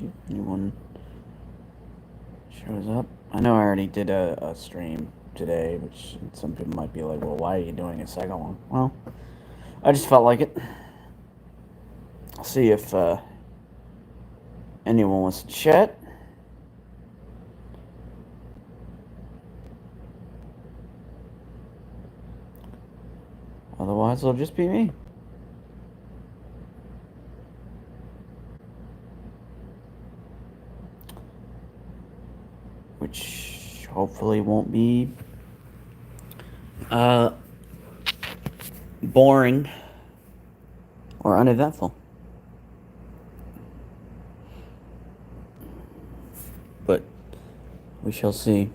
if anyone shows up. I know I already did a stream today, which some people might be like, well, why are you doing a second one? Well, I just felt like it. I'll see if anyone wants to chat. Otherwise, it'll just be me. Which hopefully won't be boring or uneventful. But we shall see.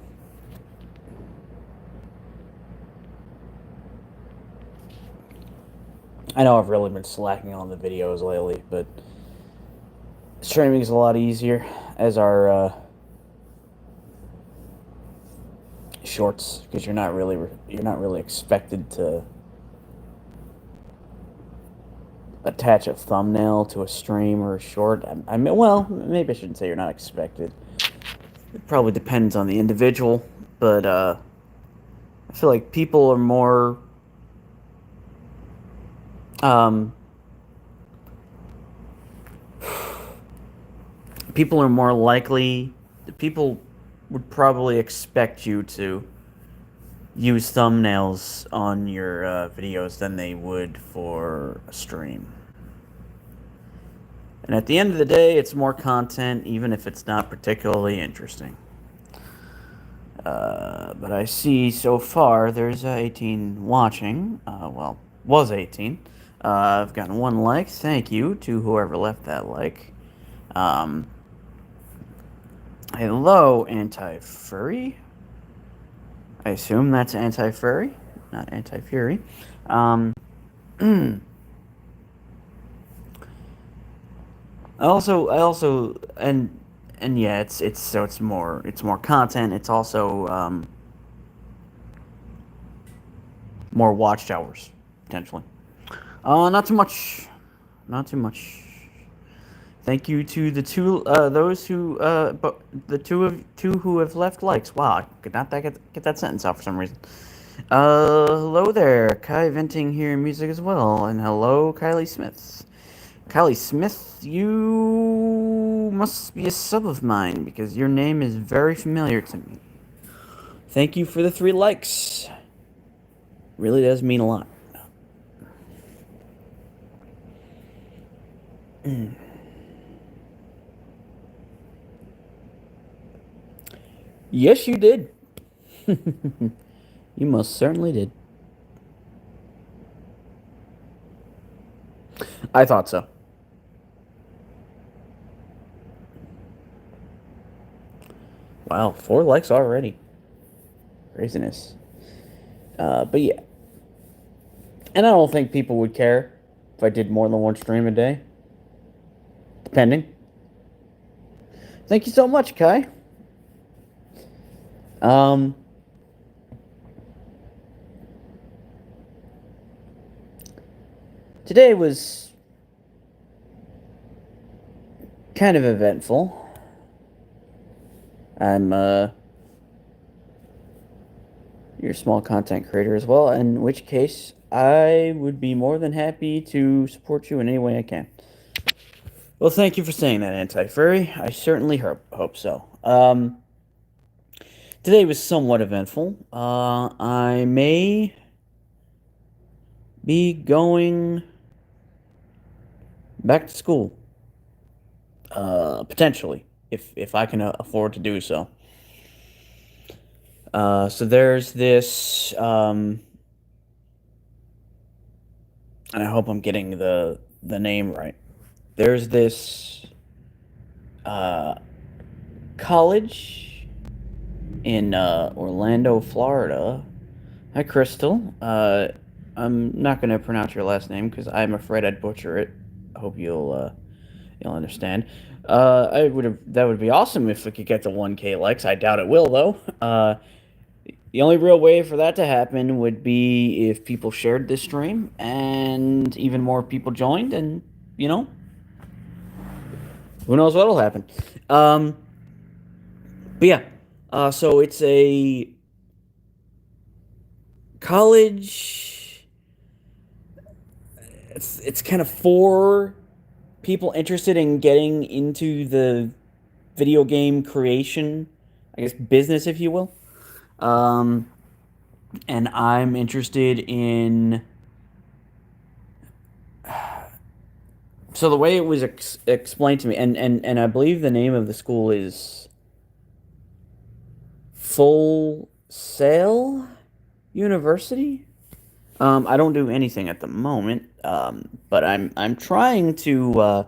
I know I've really been slacking on the videos lately, but streaming is a lot easier, as are shorts, because you're not really expected to attach a thumbnail to a stream or a short. I mean, well, maybe I shouldn't say you're not expected. It probably depends on the individual, but I feel like people are more people are more likely. People would probably expect you to use thumbnails on your videos than they would for a stream. And at the end of the day, it's more content, even if it's not particularly interesting. But I see so far there's 18 watching. Well, was 18. I've gotten one like. Thank you to whoever left that like. Hello, anti-furry. I assume that's anti-furry, not anti-fury. And yeah, it's more content. It's also more watch hours potentially. Not too much, not too much. Thank you to the those who, but the two who have left likes. Wow, I could not get that sentence out for some reason. Hello there, Kai venting here in music as well, and hello, Kylie Smith. Kylie Smith, you must be a sub of mine because your name is very familiar to me. Thank you for the 3 likes. Really does mean a lot. Yes, you did. You most certainly did. I thought so. Wow, 4 likes already. Craziness. But yeah. And I don't think people would care if I did more than one stream a day. Depending. Thank you so much, Kai. Today was kind of eventful. I'm you're a small content creator as well, in which case I would be more than happy to support you in any way I can. Well, thank you for saying that, Anti-Furry. I certainly hope so. Today was somewhat eventful. I may be going back to school. Potentially, if I can afford to do so. So there's this, and I hope I'm getting the name right. There's this college in Orlando, Florida. Hi, Crystal. I'm not gonna pronounce your last name because I'm afraid I'd butcher it. I hope you'll understand. That would be awesome if we could get to 1K likes. I doubt it will though. The only real way for that to happen would be if people shared this stream and even more people joined, and you know, Who knows what'll happen? Um, but yeah, so it's a college. It's kind of for people interested in getting into the video game creation, I guess business, if you will. Um, and I'm interested in. So the way it was explained to me, and I believe the name of the school is Full Sail University. I don't do anything at the moment, but I'm trying to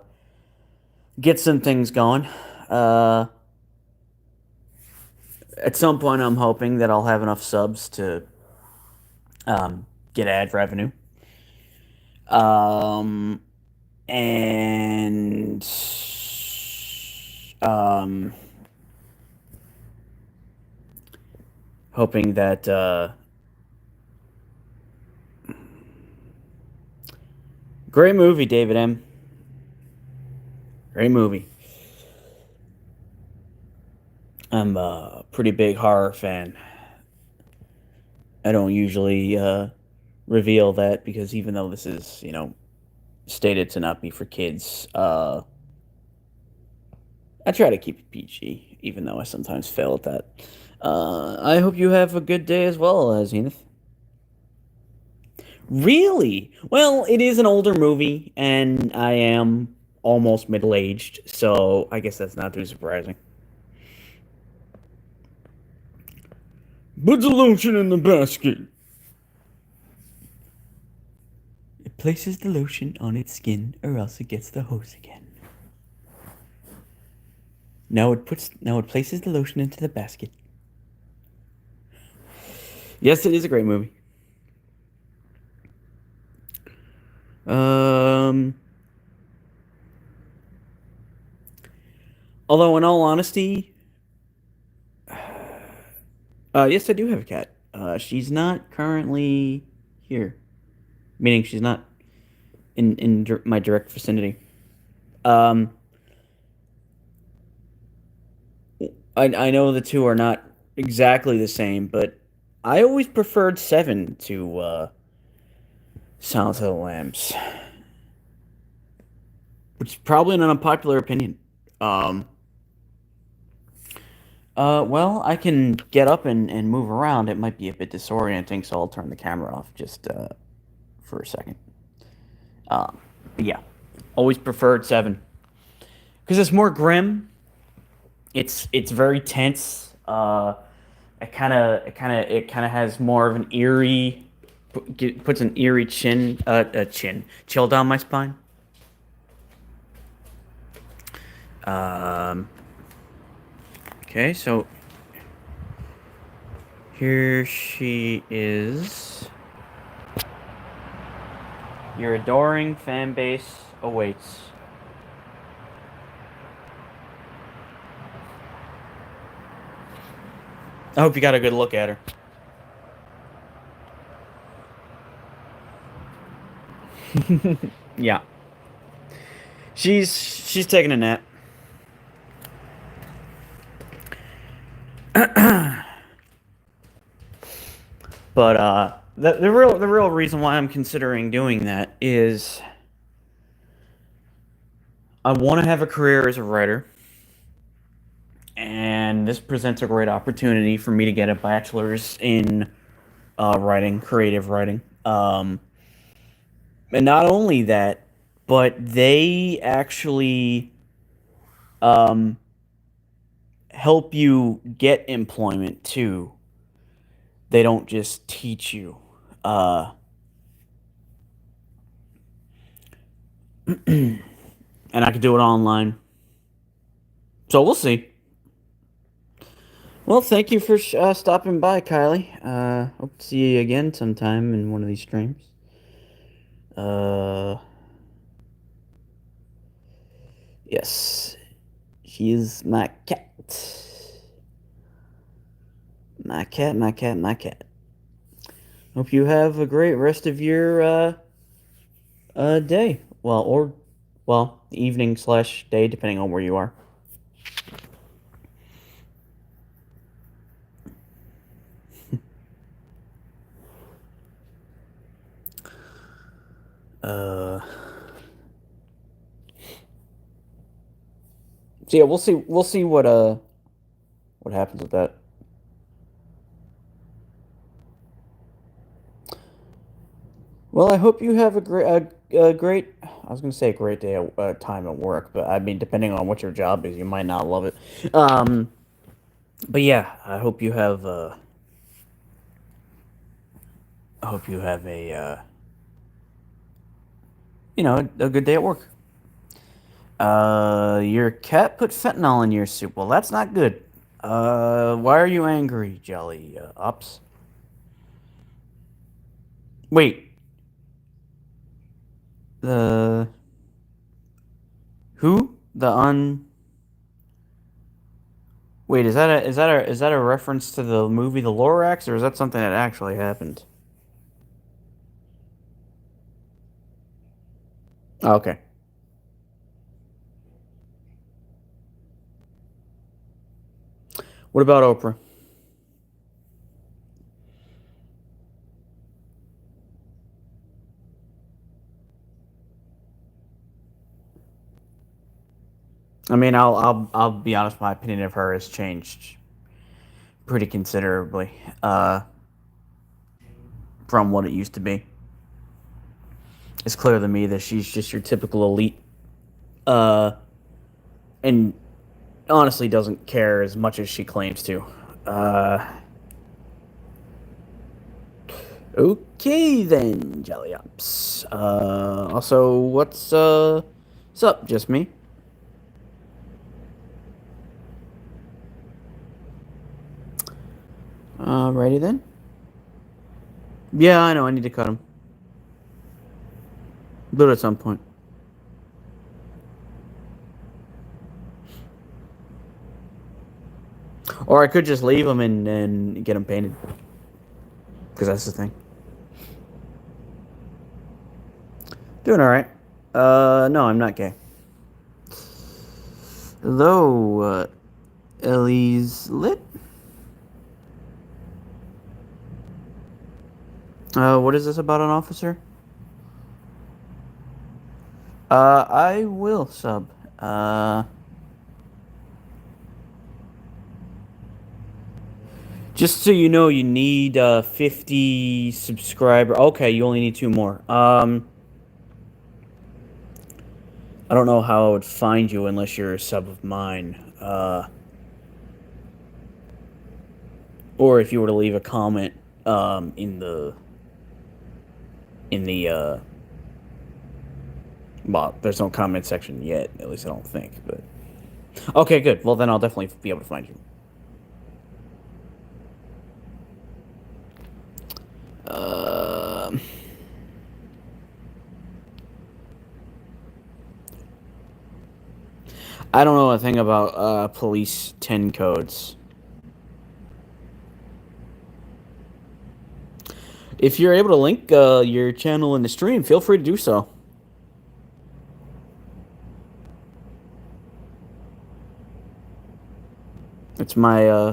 get some things going. Uh, at some point, I'm hoping that I'll have enough subs to get ad revenue. Um, and um, hoping that great movie, David M. Great movie. I'm a pretty big horror fan. I don't usually reveal that because even though this is, stated to not be for kids, I try to keep it PG, even though I sometimes fail at that. I hope you have a good day as well, Zenith. Really? Well, it is an older movie, and I am almost middle aged, so I guess that's not too surprising. Put the lotion in the basket. It places the lotion on its skin, or else it gets the hose again. Now it places the lotion into the basket. Yes, it is a great movie. Um, although in all honesty, yes, I do have a cat. She's not currently here, meaning she's not in my direct vicinity. Um, I know the two are not exactly the same, but I always preferred Seven to Silence of the Lambs, which is probably an unpopular opinion. Um, well, I can get up and move around. It might be a bit disorienting, so I'll turn the camera off just for a second. But yeah, always preferred Seven because it's more grim. It's very tense. It kind of has more of an eerie, puts an eerie chill down my spine. Um, okay, so here she is. Your adoring fan base awaits. I hope you got a good look at her. Yeah, she's taking a nap. But the real reason why I'm considering doing that is I want to have a career as a writer, and this presents a great opportunity for me to get a bachelor's in writing, creative writing. And not only that, but they actually um, help you get employment too. They don't just teach you. Uh, and I could do it online. So we'll see. Well, thank you for stopping by, Kylie. Hope to see you again sometime in one of these streams. Uh, yes, she is my cat. My cat, my cat, my cat. Hope you have a great rest of your day. Well, well, evening slash day, depending on where you are. Uh, so yeah, we'll see. We'll see what happens with that. Well, I hope you have a great. I was gonna say a great day at time at work, but I mean, depending on what your job is, you might not love it. But yeah, I hope you have a a good day at work. Your cat put fentanyl in your soup. Well, that's not good. Why are you angry, Jelly Ups? Wait, the who? The un. Wait, is that a reference to the movie The Lorax, or is that something that actually happened? Oh, okay. What about Oprah? I mean, I'll be honest. My opinion of her has changed pretty considerably from what it used to be. It's clear to me that she's just your typical elite, uh, and honestly doesn't care as much as she claims to. Uh, okay then, Jelly Ups. Also, what's up? Just me. Righty then. Yeah, I know. I need to cut him. Do it at some point. Or I could just leave him and get him painted. Because that's the thing. Doing alright. No, I'm not gay. Hello, Ellie's lit. What is this about an officer? I will sub. Just so you know, you need 50 subscriber. Okay, you only need two more. I don't know how I would find you unless you're a sub of mine. Or if you were to leave a comment in the well, there's no comment section yet, at least I don't think, but okay, good. Well, then I'll definitely be able to find you. Uh, I don't know a thing about police 10 codes. If you're able to link your channel in the stream, feel free to do so. It's my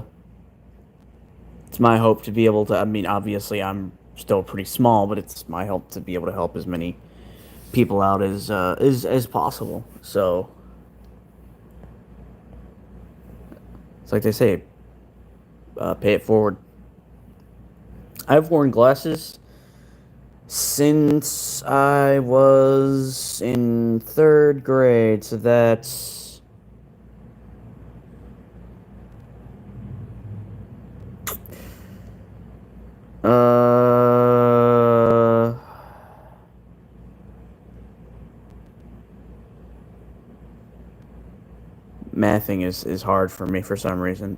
hope to be able to. I mean, obviously, I'm still pretty small, but it's my hope to be able to help as many people out as possible. So it's like they say, pay it forward. I've worn glasses since I was in third grade, so that's uh mathing is hard for me for some reason.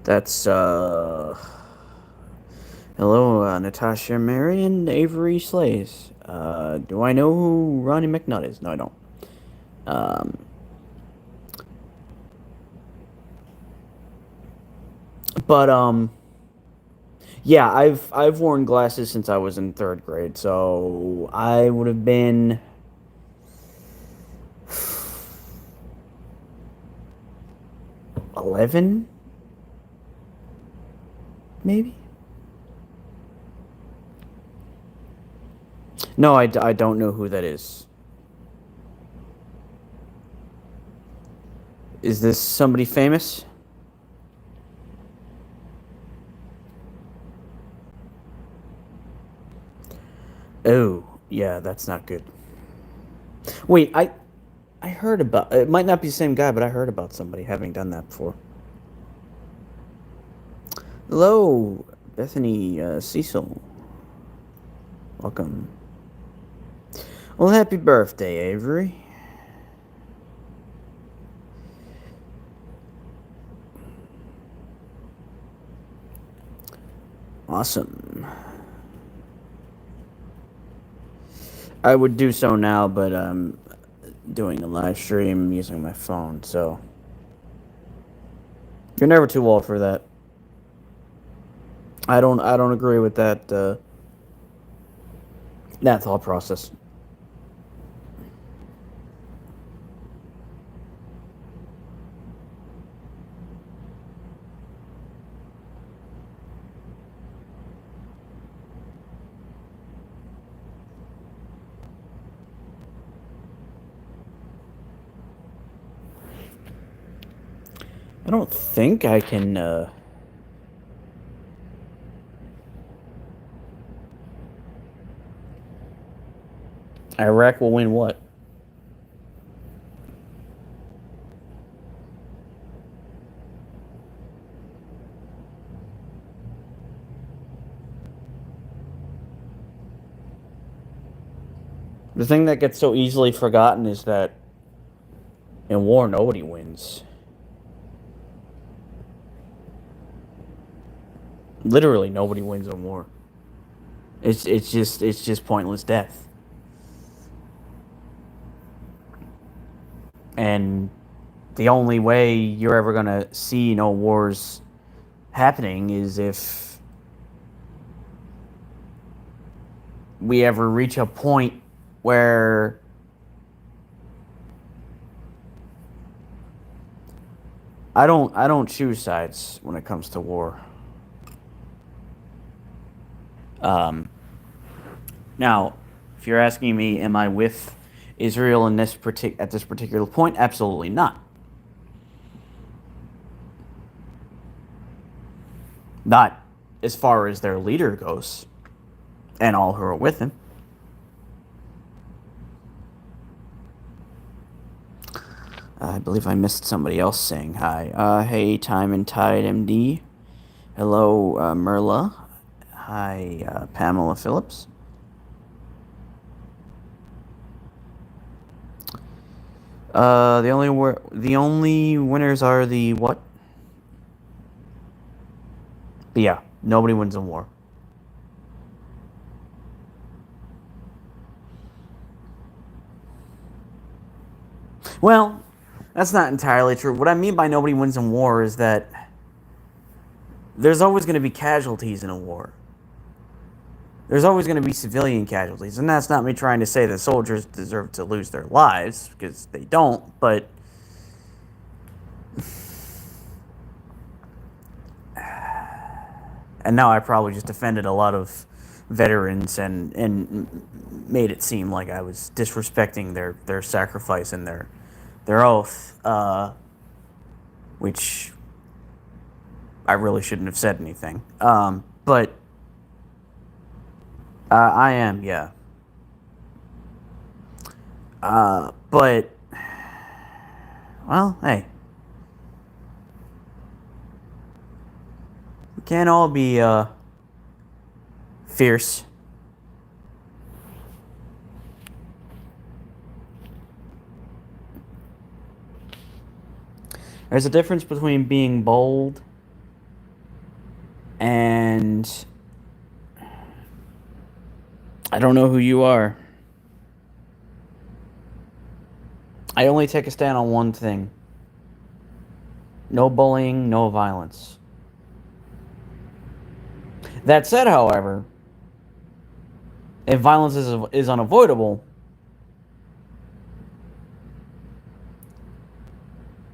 That's hello, Natasha Marion Avery Slays. Do I know who Ronnie McNutt is? No, I don't. Um, but yeah, I've worn glasses since I was in third grade, so I would have been 11, maybe? No, I don't know who that is. Is this somebody famous? Oh, yeah, that's not good. Wait, I heard about it. Might not be the same guy, but I heard about somebody having done that before. Hello, Bethany Cecil. Welcome. Well, happy birthday, Avery. Awesome. I would do so now, but I'm doing a live stream using my phone, so you're never too old for that. I don't agree with that thought process. I don't think I can Iraq will win what? The thing that gets so easily forgotten is that in war nobody wins. Literally nobody wins in war. It's just pointless death. And the only way you're ever gonna see no wars happening is if we ever reach a point where I don't choose sides when it comes to war. Um, Now, if you're asking me, am I with Israel in at this particular point? Absolutely not. Not as far as their leader goes, and all who are with him. I believe I missed somebody else saying hi. Hey, Time and Tide MD. Hello, Merla. Hi, Pamela Phillips. The only winners are the what? But yeah, nobody wins in war. Well, that's not entirely true. What I mean by nobody wins in war is that there's always going to be casualties in a war. There's always going to be civilian casualties. And that's not me trying to say that soldiers deserve to lose their lives, because they don't, but and now I probably just offended a lot of veterans and made it seem like I was disrespecting their sacrifice and their oath, which I really shouldn't have said anything. But I am, yeah. But well, hey, we can't all be fierce. There's a difference between being bold and I don't know who you are. I only take a stand on one thing. No bullying, no violence. That said, however, if violence is unavoidable,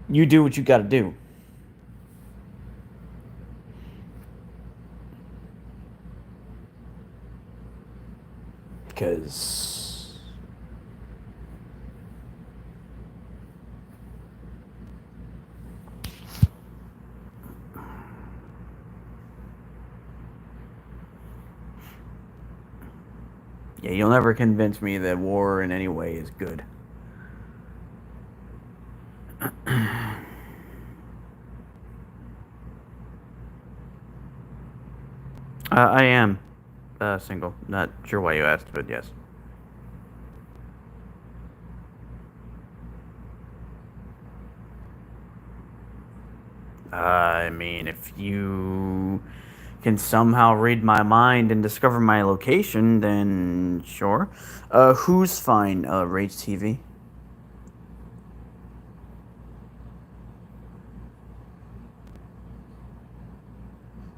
you do what you got to do. because yeah, you'll never convince me that war in any way is good. I am single. Not sure why you asked, but yes. I mean, if you can somehow read my mind and discover my location, then sure. Who's fine? Rage TV.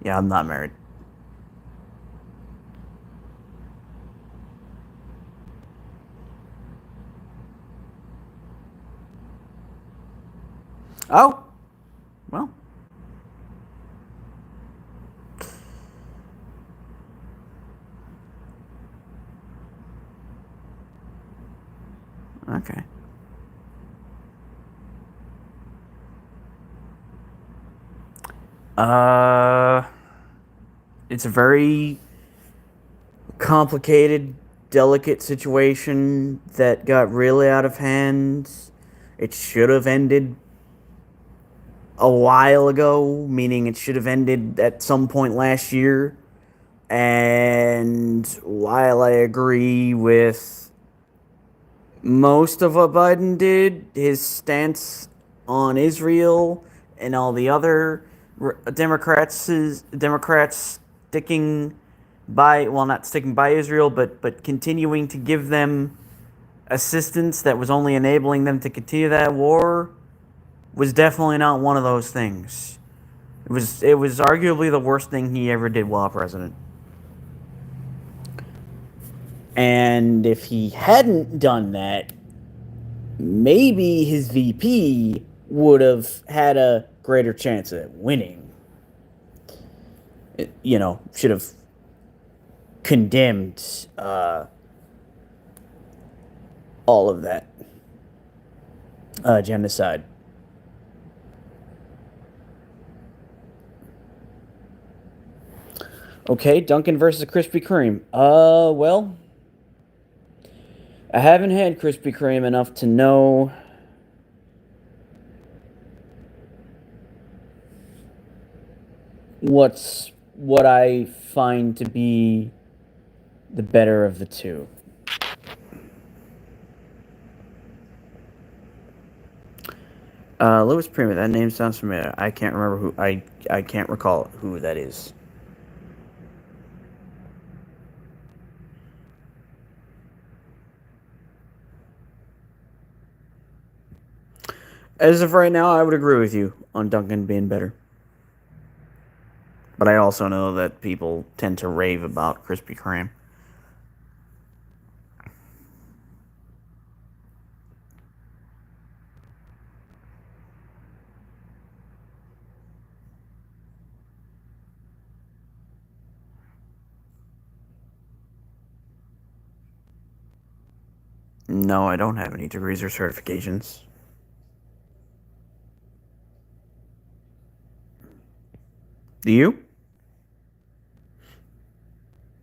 Yeah, I'm not married. Oh, well, okay. Uh, it's a very complicated, delicate situation that got really out of hand. It should have ended a while ago, meaning it should have ended at some point last year. And while I agree with most of what Biden did, his stance on Israel and all the other Democrats sticking by, well, not sticking by Israel, but continuing to give them assistance that was only enabling them to continue that war, was definitely not one of those things. It was arguably the worst thing he ever did while president. And if he hadn't done that, maybe his VP would have had a greater chance at winning. Should have condemned all of that genocide. Okay, Duncan versus Krispy Kreme. Well, I haven't had Krispy Kreme enough to know what I find to be the better of the two. Louis Prima. That name sounds familiar. I can't remember who. I can't recall who that is. As of right now, I would agree with you on Duncan being better. But I also know that people tend to rave about Krispy Kreme. No, I don't have any degrees or certifications. Do you?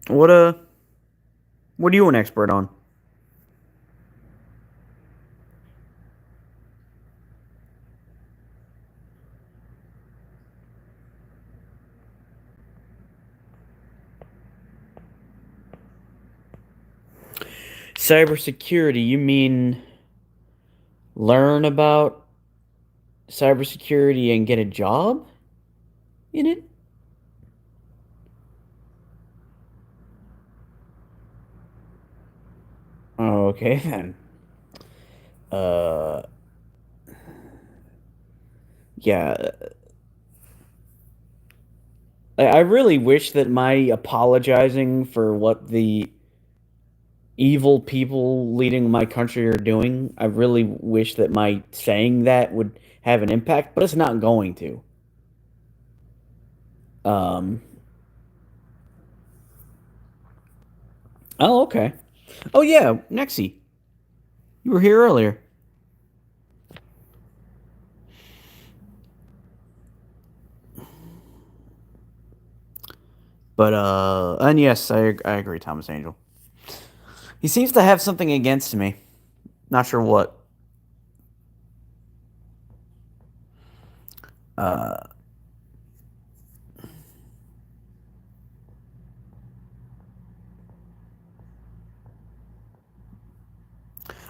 What uh what are you an expert on? Cybersecurity, you mean learn about cybersecurity and get a job in it? Okay then. Uh yeah, I really wish that my apologizing for what the evil people leading my country are doing, I really wish that my saying that would have an impact, but it's not going to. Um, oh, okay. Oh yeah, Nexi, you were here earlier. But and yes, I agree, Thomas Angel. He seems to have something against me. Not sure what. Uh,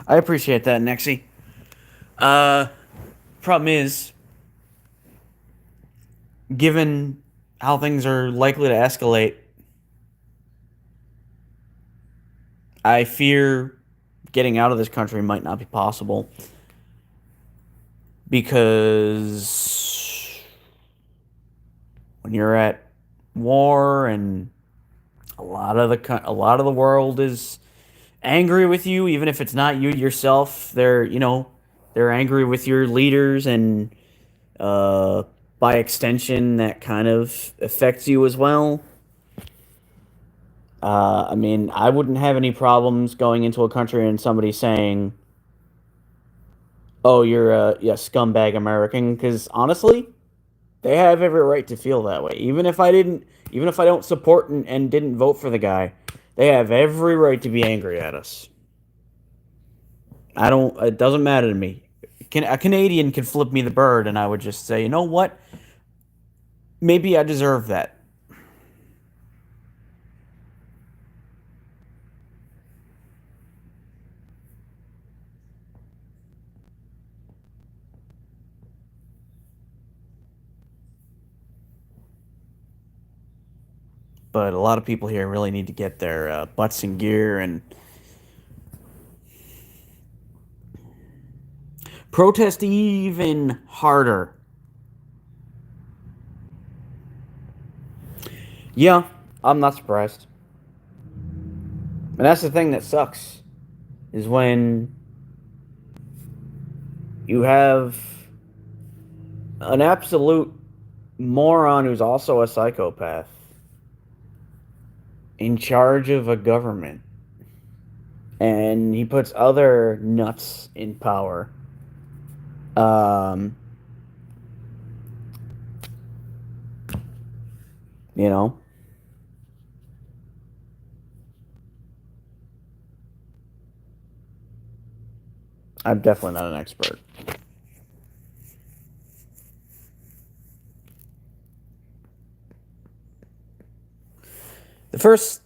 I appreciate that, Nexi. Uh, Problem is, given how things are likely to escalate, I fear getting out of this country might not be possible because when you're at war and a lot of the world is angry with you, even if it's not you yourself. They're angry with your leaders, and uh, by extension, that kind of affects you as well. I mean, I wouldn't have any problems going into a country and somebody saying, "Oh, you're a scumbag American," because honestly, they have every right to feel that way. Even if I don't support and didn't vote for the guy, they have every right to be angry at us. I don't. It doesn't matter to me. A Canadian can flip me the bird, and I would just say, you know what? Maybe I deserve that. But a lot of people here really need to get their butts in gear and protest even harder. Yeah, I'm not surprised. And that's the thing that sucks is when you have an absolute moron who's also a psychopath in charge of a government, and he puts other nuts in power. Um, you know, I'm definitely not an expert. The first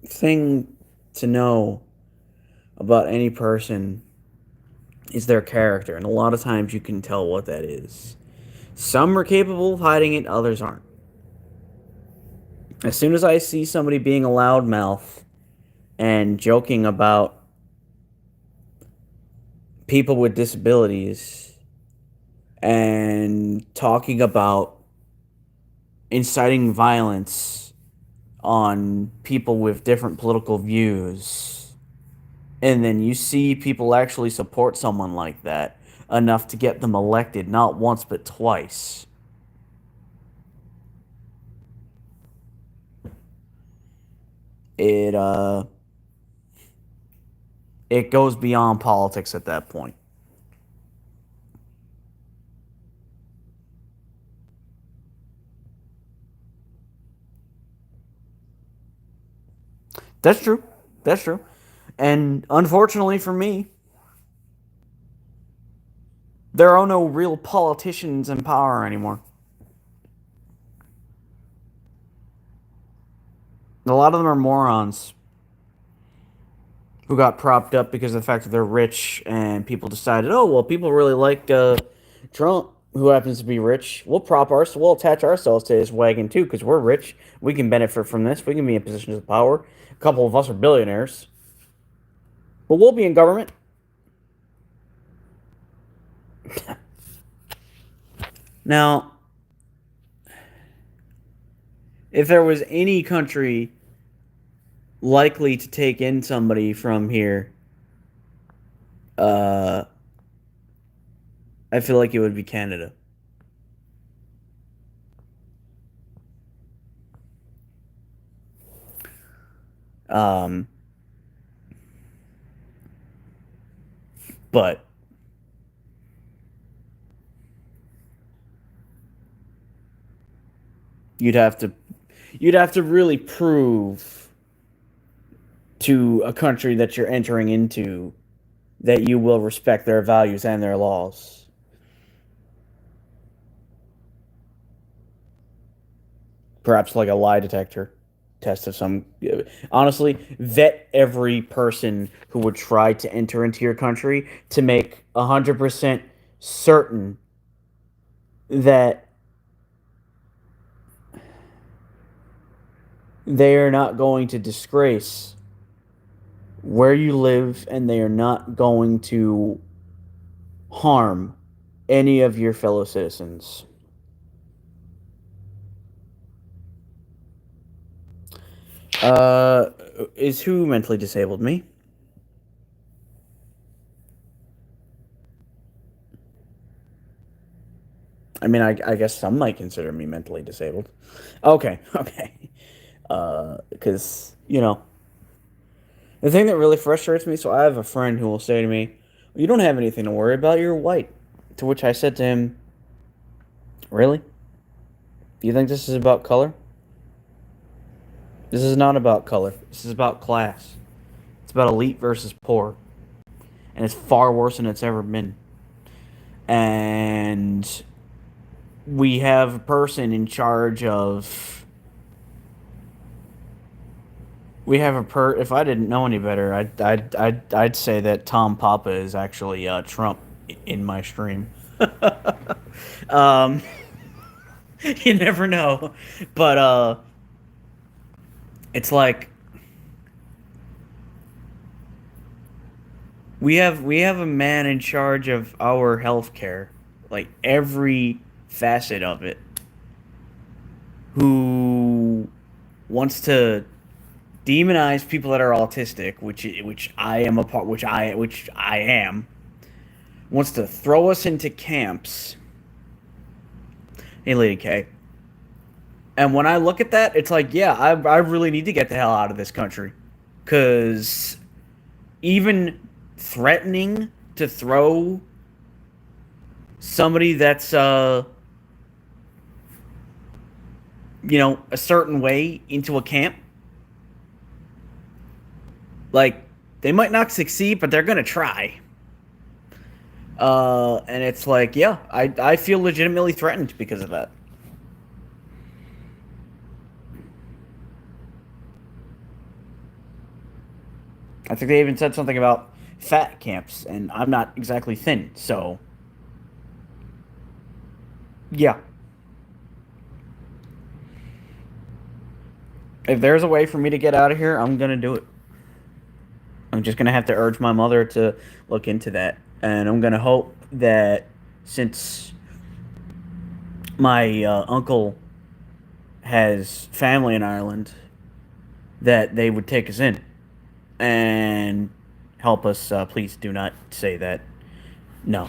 thing to know about any person is their character, and a lot of times you can tell what that is. Some are capable of hiding it, others aren't. As soon as I see somebody being a loudmouth and joking about people with disabilities and talking about inciting violence on people with different political views, and then you see people actually support someone like that enough to get them elected not once but twice, it it goes beyond politics at that point. That's true. That's true. And unfortunately for me, there are no real politicians in power anymore. A lot of them are morons who got propped up because of the fact that they're rich, and people decided, oh well, people really like Trump, who happens to be rich. We'll attach ourselves to his wagon too because we're rich. We can benefit from this. We can be in positions of power. A couple of us are billionaires, but we'll be in government. Now, if there was any country likely to take in somebody from here, uh, I feel like it would be Canada. Um, but you'd have to you'd have to really prove to a country that you're entering into that you will respect their values and their laws. Perhaps like a lie detector test of some. Honestly, vet every person who would try to enter into your country to make 100% certain that they are not going to disgrace where you live and they are not going to harm any of your fellow citizens. Uh, is who mentally disabled me? I mean, I guess some might consider me mentally disabled. Okay, okay. Because, the thing that really frustrates me, so I have a friend who will say to me, "You don't have anything to worry about, you're white." To which I said to him, "Really? You think this is about color? This is not about color. This is about class. It's about elite versus poor. And it's far worse than it's ever been. And we have a person in charge of. We have if I didn't know any better, I'd say that Tom Papa is actually Trump in my stream. um, you never know, but it's like we have a man in charge of our healthcare, like every facet of it, who wants to demonize people that are autistic, which I am a part, which I am, wants to throw us into camps. Hey, Lady K. And when I look at that, it's like, yeah, I really need to get the hell out of this country, because even threatening to throw somebody that's a certain way into a camp, like, they might not succeed, but they're gonna try. And it's like, yeah, I feel legitimately threatened because of that. I think they even said something about fat camps, and I'm not exactly thin, so yeah. If there's a way for me to get out of here, I'm gonna do it. I'm just gonna have to urge my mother to look into that, and I'm gonna hope that since my uncle has family in Ireland, that they would take us in and help us. Please do not say that. No.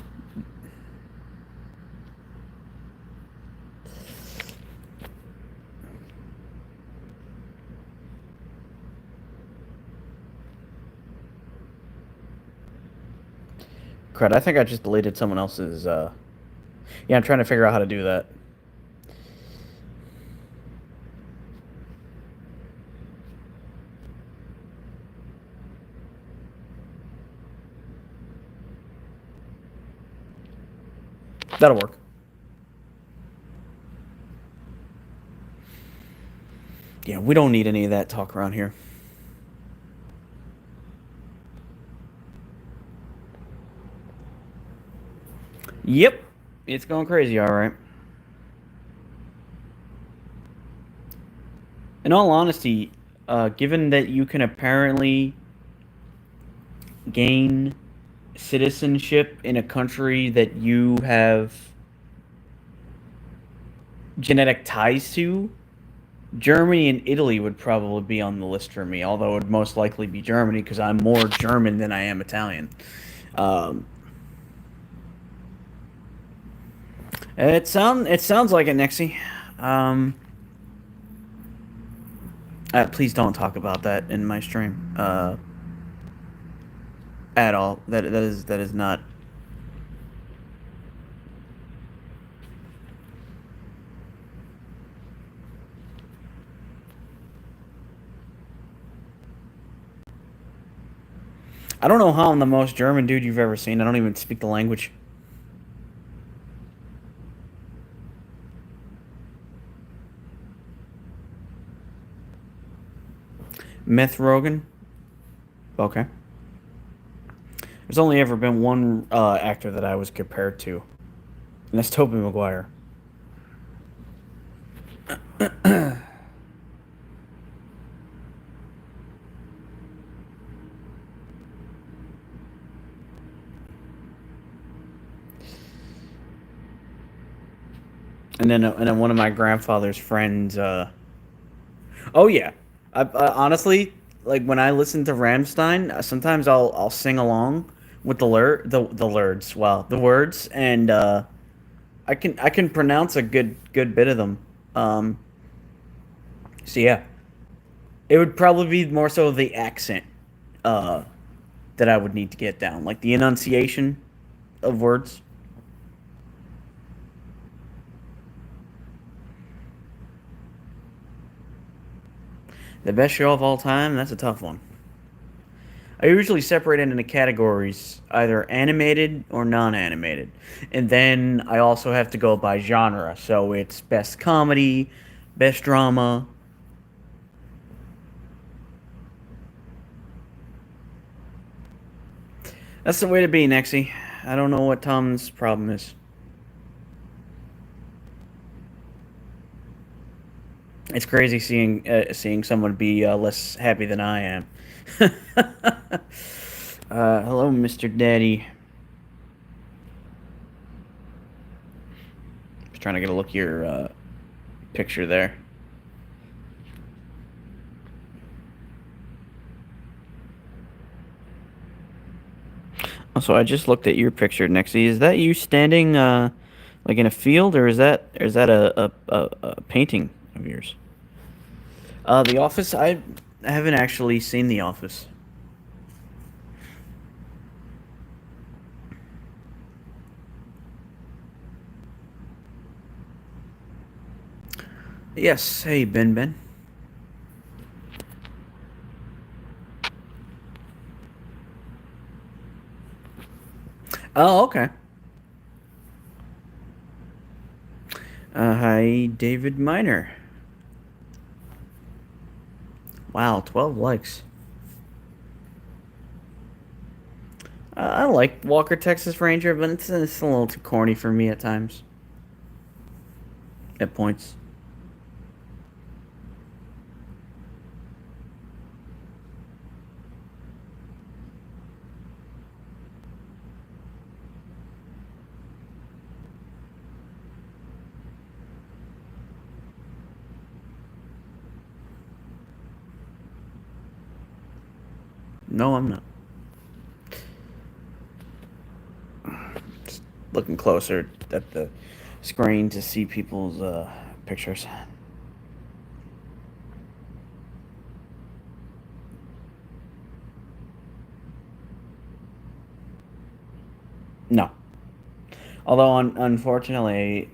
Crud, I think I just deleted someone else's. Yeah, I'm trying to figure out how to do that. That'll work. Yeah, we don't need any of that talk around here. Yep, it's going crazy, all right. In all honesty, given that you can apparently gain citizenship in a country that you have genetic ties to, Germany and Italy would probably be on the list for me, although it would most likely be Germany because I'm more German than I am Italian. Um, it sounds like it, Nixie. Um, Please don't talk about that in my stream. At all. That is not. I don't know how I'm the most German dude you've ever seen. I don't even speak the language. Myth Rogan. Okay. There's only ever been one actor that I was compared to, and that's Tobey Maguire. And then one of my grandfather's friends. Oh yeah, honestly, like when I listen to Ramstein, sometimes I'll sing along with the words. Wow, the words, and I can pronounce a good bit of them. Um, so yeah, it would probably be more so the accent uh, that I would need to get down, like the enunciation of words. The best show of all time? That's a tough one. I usually separate it into categories, either animated or non-animated. And then I also have to go by genre. So it's best comedy, best drama. That's the way to be, Nexie. I don't know what Tom's problem is. It's crazy seeing someone be less happy than I am. Hello, Mr. Daddy. Just trying to get a look at your picture there. Also, I just looked at your picture, Nexie. Is that you standing like in a field, or is that a painting of yours? The Office. I haven't actually seen The Office. Yes. Hey, Ben. Ben. Oh, okay. Hi, David Miner. Wow, 12 likes. I like Walker Texas Ranger, but it's a little too corny for me at times. At points. No, I'm not. Just looking closer at the screen to see people's pictures. No. Although, unfortunately,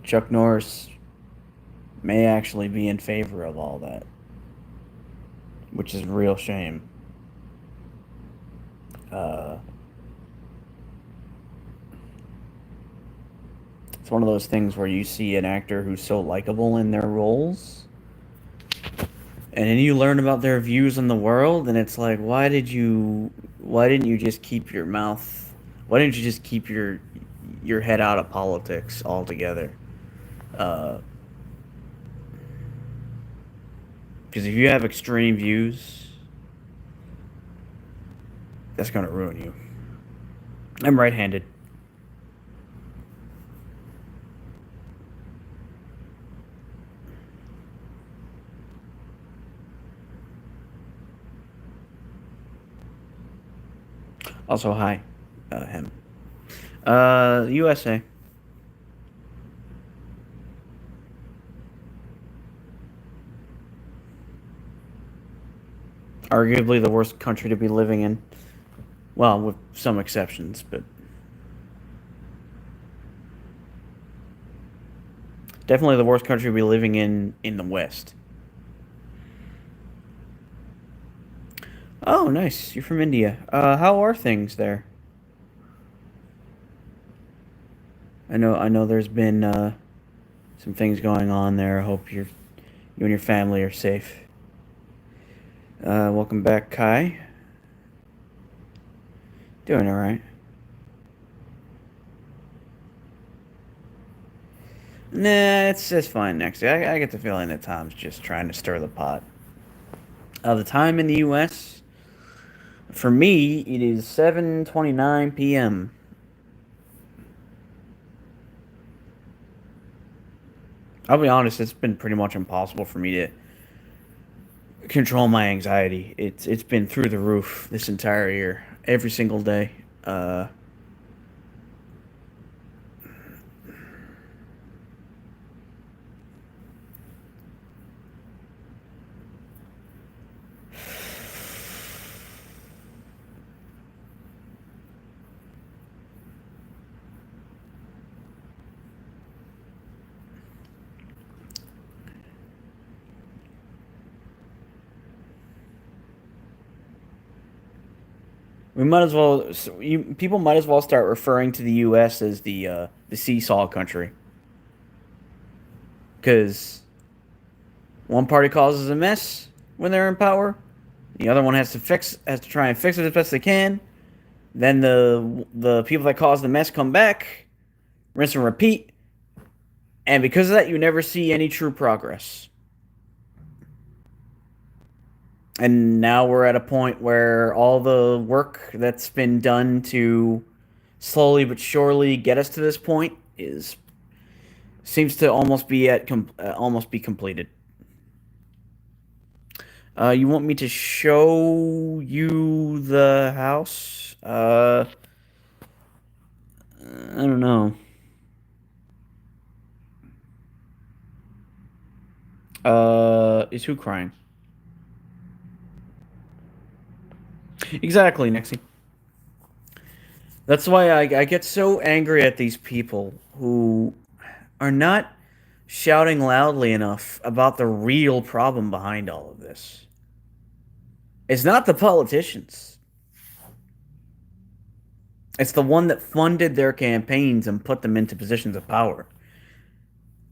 Chuck Norris may actually be in favor of all that, which is a real shame. Uh, it's one of those things where you see an actor who's so likable in their roles, and then you learn about their views on the world, and it's like, why didn't you just keep your mouth, why didn't you just keep your head out of politics altogether? Because if you have extreme views, that's gonna ruin you. I'm right-handed. Also, hi, him. USA. Arguably the worst country to be living in. Well, with some exceptions, but definitely the worst country to be living in the West. Oh, nice. You're from India. How are things there? I know there's been some things going on there. I hope you and your family are safe. Welcome back, Kai. Doing all right. Nah, it's fine. Next, I get the feeling that Tom's just trying to stir the pot. The time in the U.S. for me, it is 7:29 p.m. I'll be honest, it's been pretty much impossible for me to control my anxiety. It's been through the roof this entire year, every single day. Uh, we might as well. People might as well start referring to the U.S. as the seesaw country, because one party causes a mess when they're in power, the other one has to try and fix it as best they can. Then the people that caused the mess come back, rinse and repeat, and because of that, you never see any true progress. And now we're at a point where all the work that's been done to slowly but surely get us to this point is seems to almost be completed. You want me to show you the house? I don't know. Is who crying? Exactly, Nexie. That's why I get so angry at these people who are not shouting loudly enough about the real problem behind all of this. It's not the politicians. It's the one that funded their campaigns and put them into positions of power.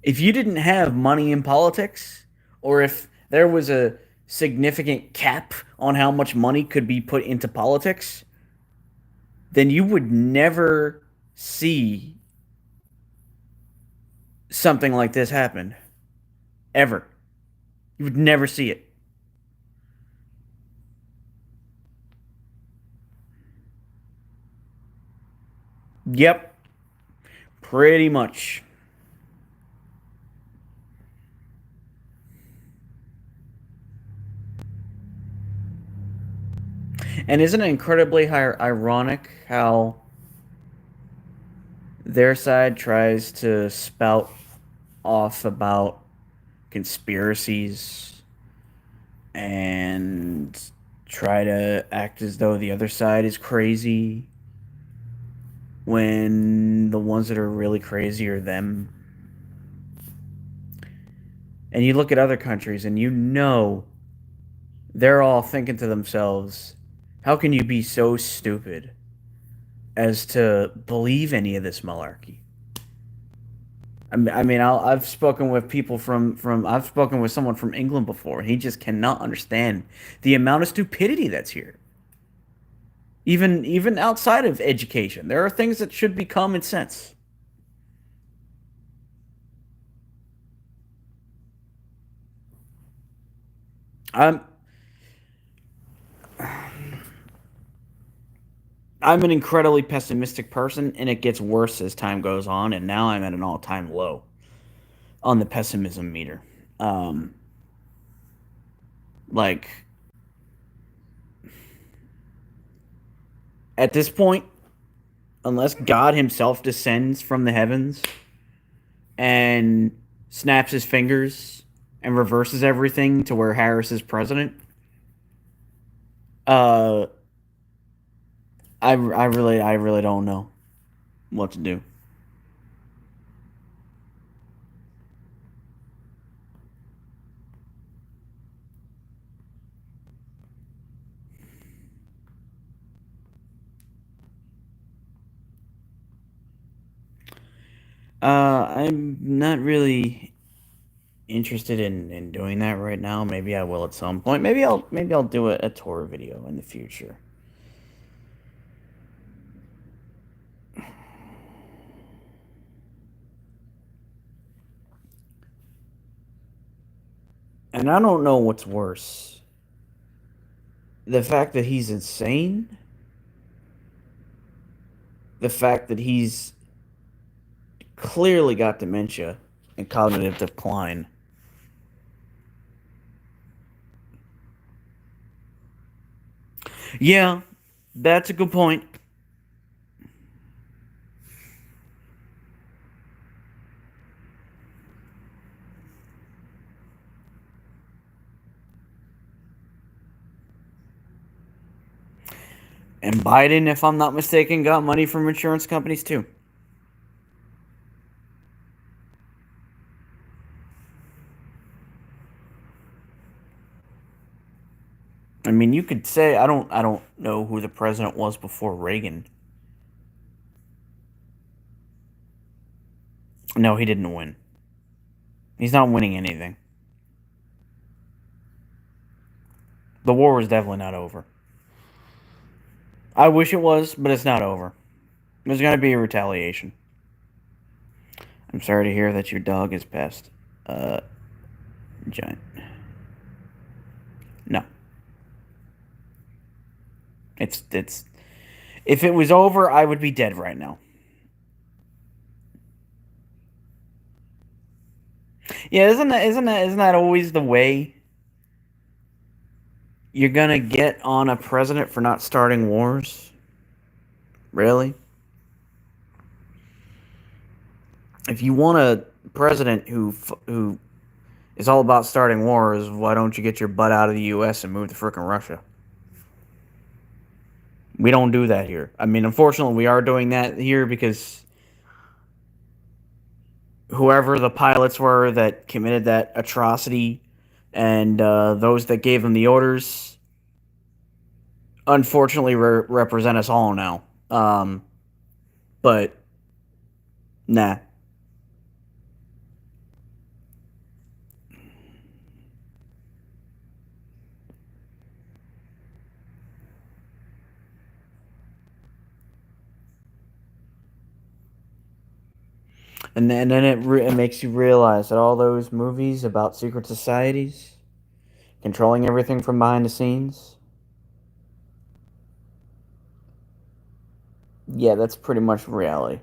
If you didn't have money in politics, or if there was a significant cap on how much money could be put into politics, then you would never see something like this happen. Ever. You would never see it. Yep, pretty much. And isn't it incredibly ironic how their side tries to spout off about conspiracies and try to act as though the other side is crazy when the ones that are really crazy are them? And you look at other countries and you know they're all thinking to themselves, how can you be so stupid as to believe any of this malarkey? I've spoken with people I've spoken with someone from England before, and he just cannot understand the amount of stupidity that's here. Even outside of education, there are things that should be common sense. I'm I'm an incredibly pessimistic person, and it gets worse as time goes on, and now I'm at an all-time low on the pessimism meter. Um, like at this point, unless God himself descends from the heavens and snaps his fingers and reverses everything to where Harris is president, uh, I really don't know what to do. I'm not really interested in doing that right now. Maybe I will at some point. Maybe I'll do a tour video in the future. And I don't know what's worse. The fact that he's insane, the fact that he's clearly got dementia and cognitive decline. Yeah, that's a good point. And Biden, if I'm not mistaken, got money from insurance companies too. I mean, you could say I don't know who the president was before Reagan. No, he didn't win. He's not winning anything. The war was definitely not over. I wish it was, but it's not over. There's going to be a retaliation. I'm sorry to hear that your dog is passed. Giant. No. It's if it was over, I would be dead right now. Yeah, isn't that always the way you're gonna get on a president for not starting wars? Really? If you want a president who is all about starting wars, why don't you get your butt out of the U.S. and move to frickin' Russia? We don't do that here. I mean, unfortunately, we are doing that here because whoever the pilots were that committed that atrocity and those that gave them the orders, unfortunately, represent us all now. But nah. And then it makes you realize that all those movies about secret societies controlling everything from behind the scenes, yeah, that's pretty much reality.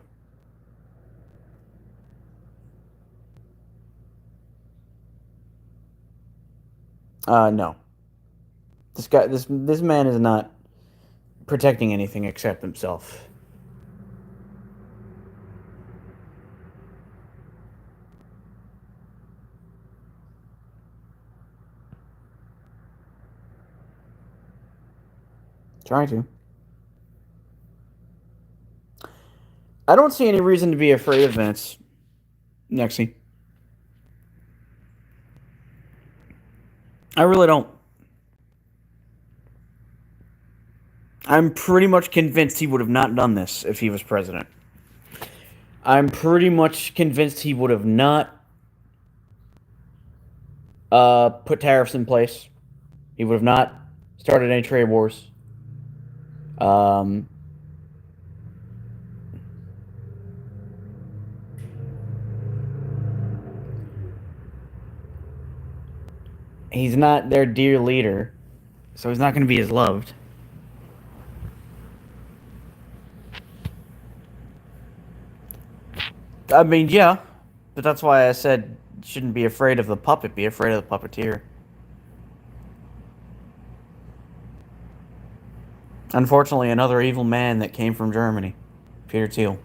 No, this man is not protecting anything except himself. Trying to. I don't see any reason to be afraid of Vince. Nexie. I really don't. I'm pretty much convinced he would have not done this if he was president. I'm pretty much convinced he would have not put tariffs in place. He would have not started any trade wars. Um, he's not their dear leader, so he's not going to be as loved. I mean, yeah, but that's why I said shouldn't be afraid of the puppet, be afraid of the puppeteer. Unfortunately, another evil man that came from Germany. Peter Thiel.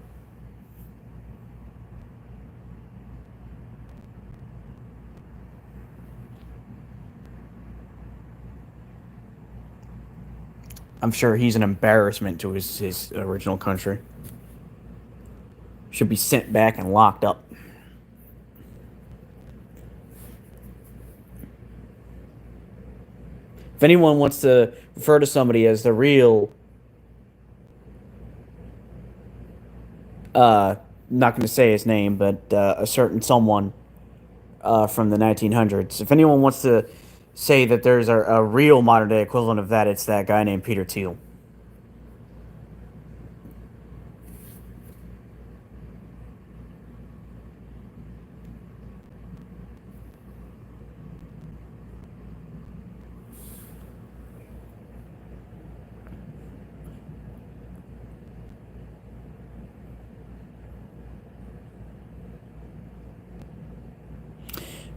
I'm sure he's an embarrassment to his original country. Should be sent back and locked up. If anyone wants to refer to somebody as the real, not going to say his name, but a certain someone from the 1900s, if anyone wants to say that there's a real modern day equivalent of that, it's that guy named Peter Thiel.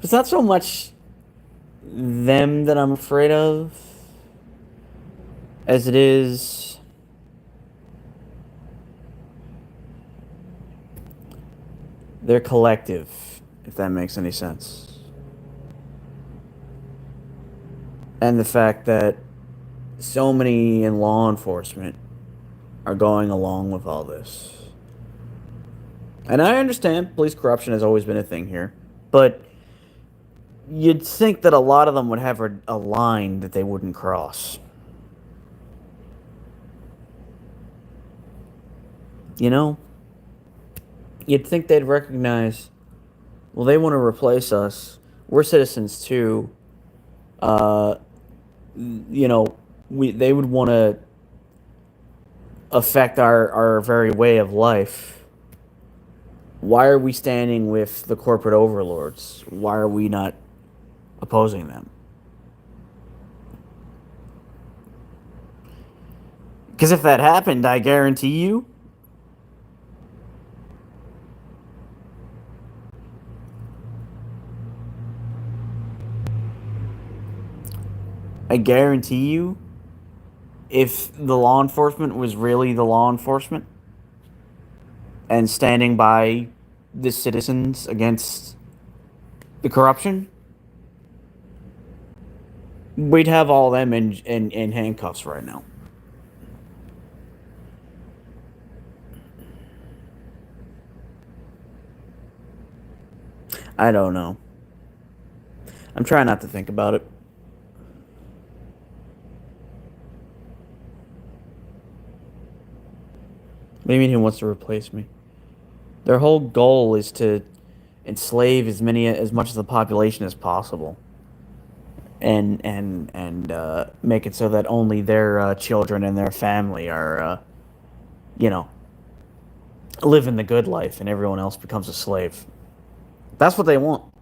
It's not so much them that I'm afraid of as it is their collective, if that makes any sense. And the fact that so many in law enforcement are going along with all this. And I understand police corruption has always been a thing here, but you'd think that a lot of them would have a line that they wouldn't cross. You know? You'd think they'd recognize, well, they want to replace us. We're citizens too. You know, they would want to affect our very way of life. Why are we standing with the corporate overlords? Why are we not opposing them? Because if that happened, I guarantee you, if the law enforcement was really the law enforcement and standing by the citizens against the corruption, we'd have all them in handcuffs right now. I don't know. I'm trying not to think about it. What do you mean he wants to replace me? Their whole goal is to enslave as much of the population as possible, and make it so that only their children and their family are, you know, living the good life, and everyone else becomes a slave. That's what they want,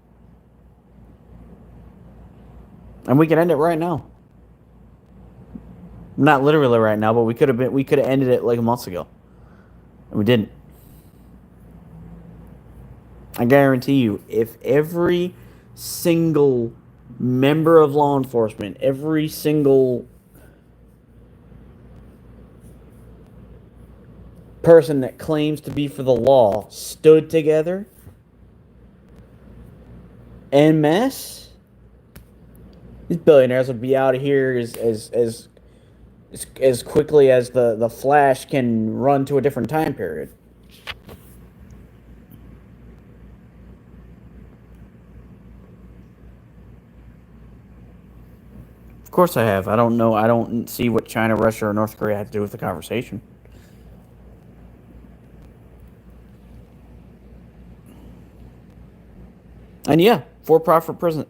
and we can end it right now. Not literally right now, but we could have ended it like months ago, and we didn't. I guarantee you, if every single member of law enforcement, every single person that claims to be for the law stood together en masse, these billionaires would be out of here as quickly as the Flash can run to a different time period. Of course I have. I don't know. I don't see what China, Russia, or North Korea have to do with the conversation. And yeah, for-profit prisons.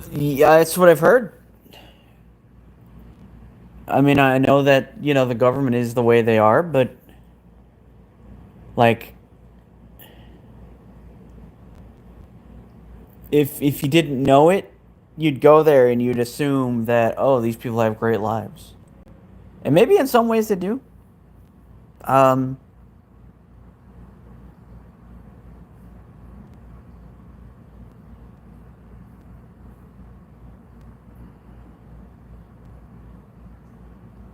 Yeah, that's what I've heard. I mean, I know that, the government is the way they are, but like If you didn't know it, you'd go there and you'd assume that, oh, these people have great lives, and maybe in some ways they do. Um,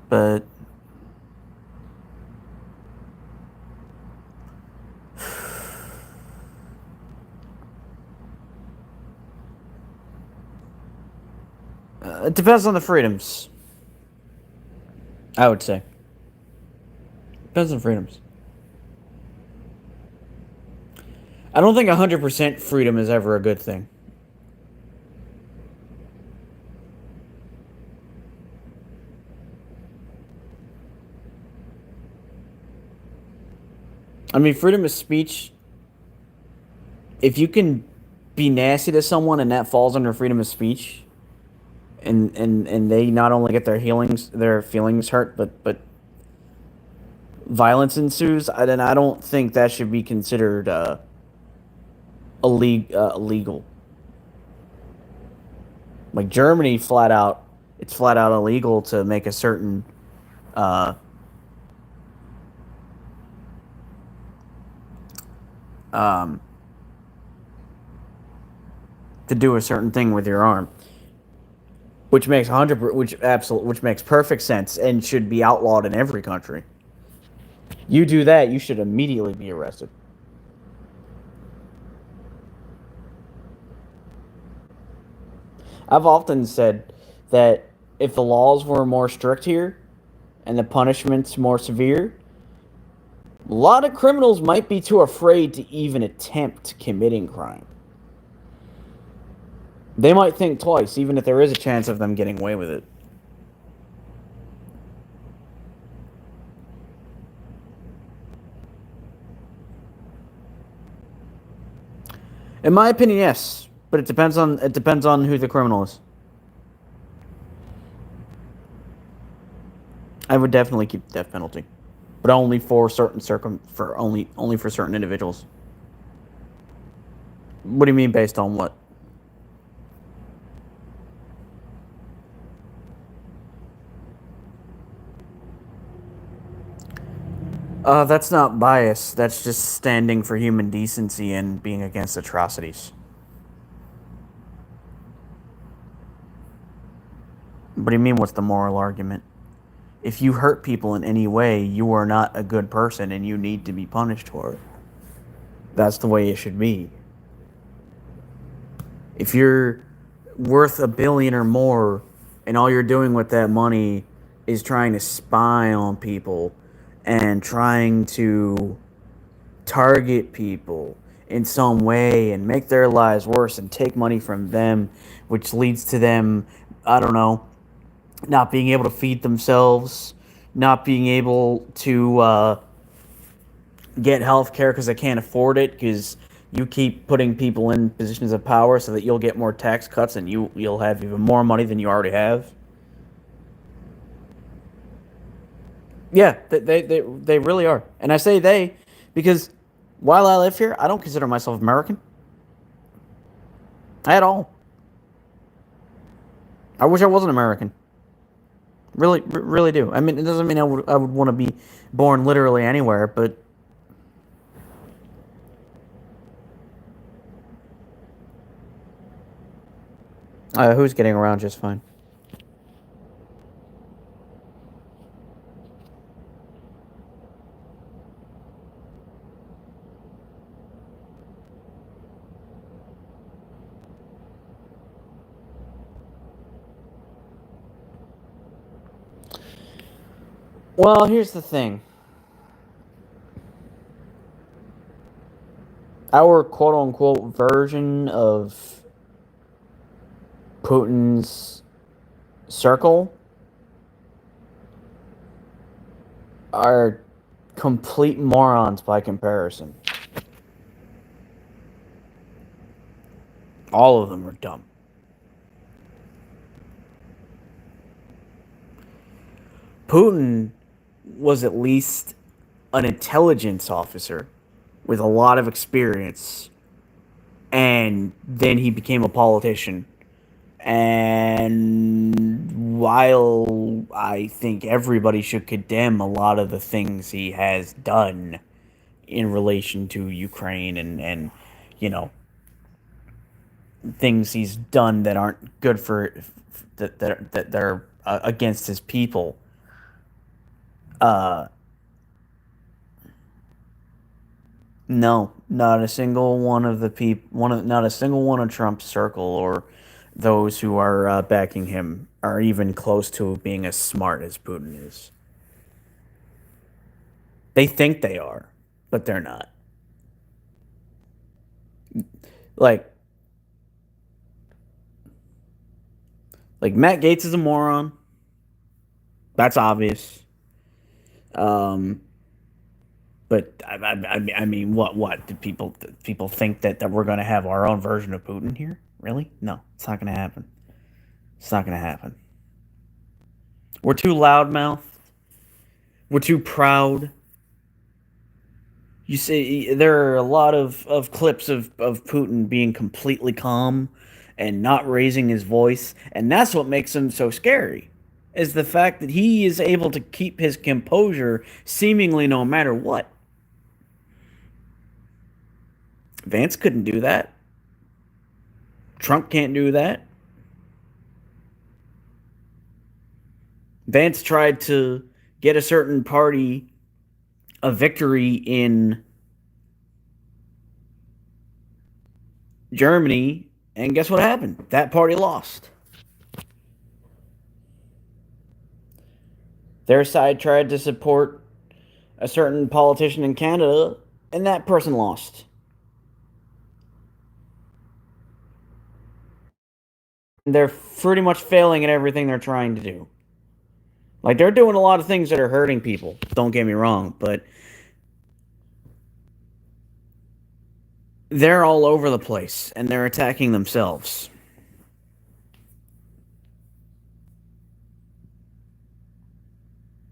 but it depends on the freedoms. I would say depends on freedoms. I don't think 100% freedom is ever a good thing. I mean, freedom of speech. If you can be nasty to someone and that falls under freedom of speech, and they not only get their feelings hurt, but violence ensues, then I don't think that should be considered illegal. Like Germany, it's flat out illegal to make a certain uh, um, to do a certain thing with your arm, which makes 100, which makes perfect sense and should be outlawed in every country. You do that, you should immediately be arrested. I've often said that if the laws were more strict here and the punishments more severe, a lot of criminals might be too afraid to even attempt committing crime. They might think twice, even if there is a chance of them getting away with it. In my opinion, yes, but it depends on who the criminal is. I would definitely keep the death penalty, but only for certain for only for certain individuals. What do you mean based on what? That's not bias. That's just standing for human decency and being against atrocities. What do you mean? What's the moral argument? If you hurt people in any way, you are not a good person and you need to be punished for it. That's the way it should be. If you're worth a billion or more and all you're doing with that money is trying to spy on people and trying to target people in some way and make their lives worse and take money from them, which leads to them, I don't know, not being able to feed themselves, not being able to get health care because they can't afford it because you keep putting people in positions of power so that you'll get more tax cuts and you'll have even more money than you already have. Yeah, they really are. And I say they because while I live here, I don't consider myself American at all. I wish I wasn't American. Really, really do. I mean, it doesn't mean I would want to be born literally anywhere, but who's getting around just fine. Well, here's the thing. Our quote unquote version of Putin's circle are complete morons by comparison. All of them are dumb. Putin was at least an intelligence officer with a lot of experience and then he became a politician. And while I think everybody should condemn a lot of the things he has done in relation to Ukraine and you know, things he's done that aren't good for that are against his people. Uh, no, not a single one of the not a single one of Trump's circle or those who are backing him are even close to being as smart as Putin is. They think they are, but they're not. Like Matt Gates is a moron. That's obvious. Um, but I mean, what do people think that we're going to have our own version of Putin here? Really? No, it's not going to happen. It's not going to happen. We're too loudmouthed. We're too proud. You see, there are a lot of clips of Putin being completely calm and not raising his voice, and that's what makes him so scary. Is the fact that he is able to keep his composure seemingly no matter what. Vance couldn't do that. Trump can't do that. Vance tried to get a certain party a victory in Germany, and guess what happened? That party lost. Their side tried to support a certain politician in Canada, and that person lost. They're pretty much failing at everything they're trying to do. Like, they're doing a lot of things that are hurting people, don't get me wrong, but they're all over the place and they're attacking themselves.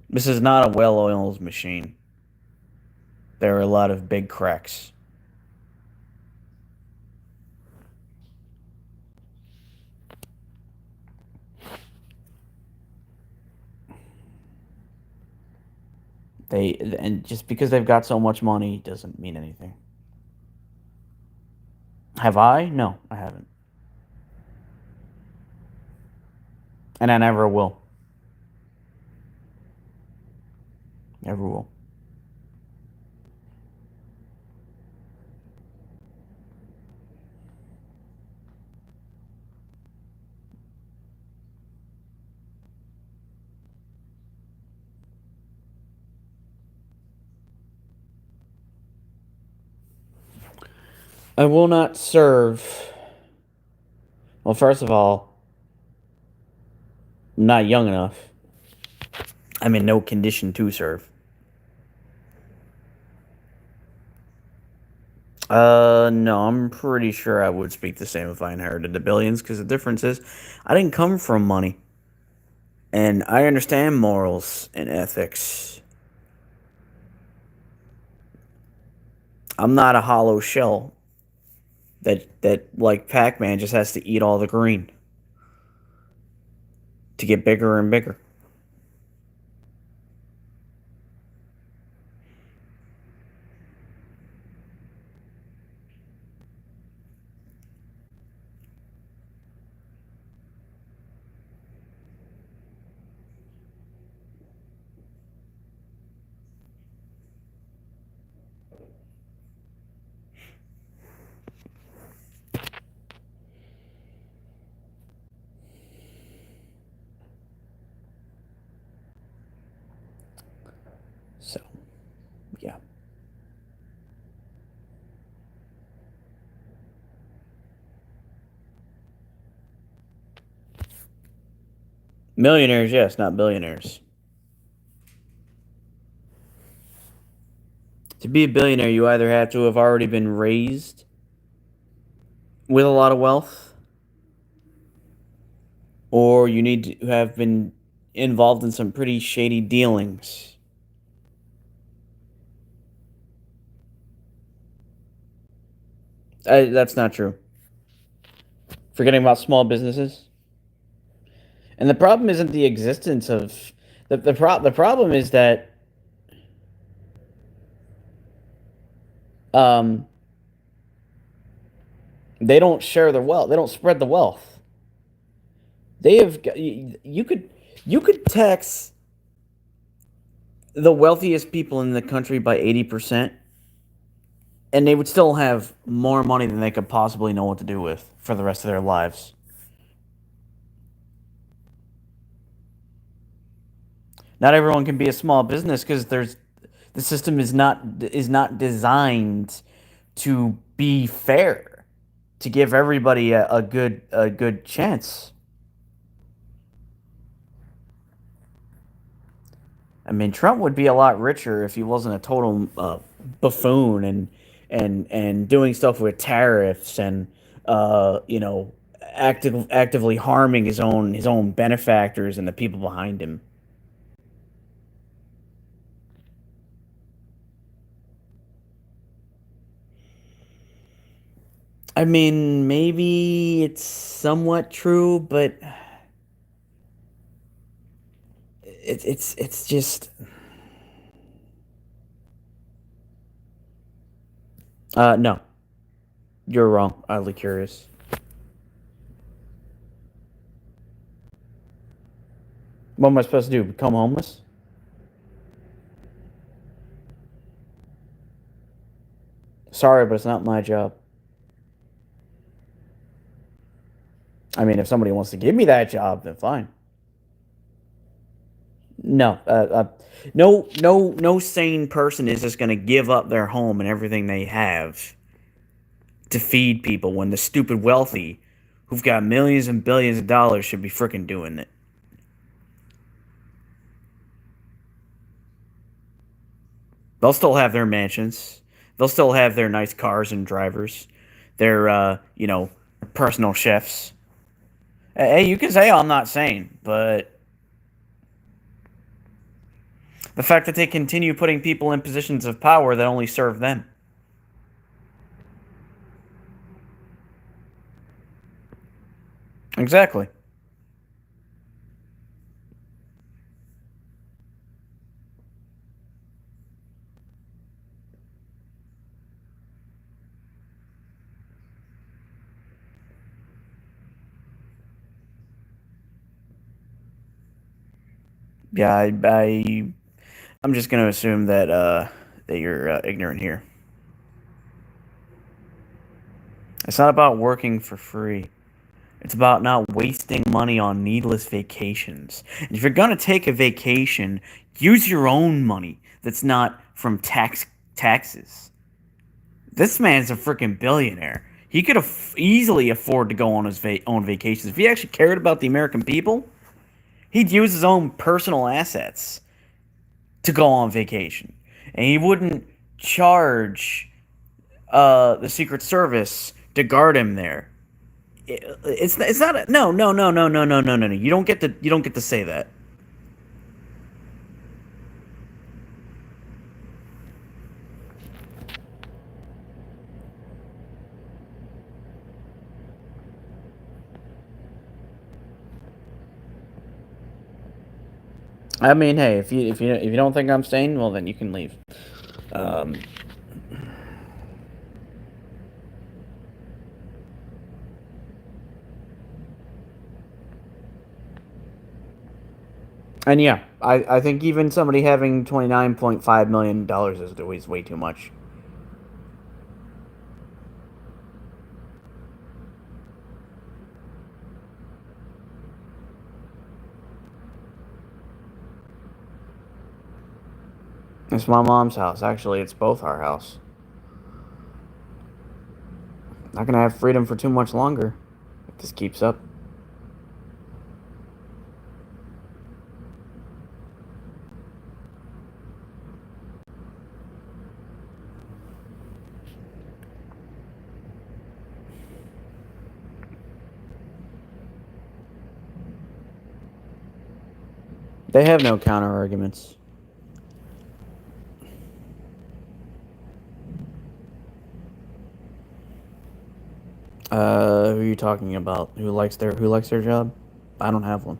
This is not a well oiled machine. There are a lot of big cracks. And just because they've got so much money doesn't mean anything. Have I? No, I haven't. And I never will. Never will. I will not serve. Well, first of all, I'm not young enough. I'm in no condition to serve. No, I'm pretty sure I would speak the same if I inherited the billions, because the difference is I didn't come from money. And I understand morals and ethics. I'm not a hollow shell that like Pac-Man just has to eat all the green to get bigger and bigger. So, yeah. Millionaires, yes, not billionaires. To be a billionaire, you either have to have already been raised with a lot of wealth, or you need to have been involved in some pretty shady dealings. That's not true. Forgetting about small businesses, and the problem isn't the existence of the problem is that um they don't share the wealth. They don't spread the wealth. They have you could tax the wealthiest people in the country by 80%, and they would still have more money than they could possibly know what to do with for the rest of their lives. Not everyone can be a small business because there's the system is not designed to be fair, to give everybody a good chance. I mean, Trump would be a lot richer if he wasn't a total buffoon and doing stuff with tariffs and actively harming his own benefactors and the people behind him. I mean, maybe it's somewhat true, but it's just no, you're wrong. Oddly curious. What am I supposed to do? Become homeless? Sorry, but it's not my job. I mean, if somebody wants to give me that job, then fine. No, no sane person is just going to give up their home and everything they have to feed people when the stupid wealthy, who've got millions and billions of dollars, should be freaking doing it. They'll still have their mansions. They'll still have their nice cars and drivers, their personal chefs. Hey, you can say I'm not sane, but the fact that they continue putting people in positions of power that only serve them. Exactly. Yeah, I'm just gonna assume that you're ignorant here. It's not about working for free. It's about not wasting money on needless vacations. And if you're gonna take a vacation, use your own money that's not from taxes. This man's a freaking billionaire. He could easily afford to go on his own vacations. If he actually cared about the American people, he'd use his own personal assets to go on vacation, and he wouldn't charge the Secret Service to guard him there. It's not no. You don't get to say that. I mean, hey, if you don't think I'm sane, well then you can leave. Um, and yeah, I think even somebody having $29.5 million is way too much. It's my mom's house. Actually, it's both our house. Not gonna have freedom for too much longer if this keeps up. They have no counter arguments. Who are you talking about? Who likes their job? I don't have one.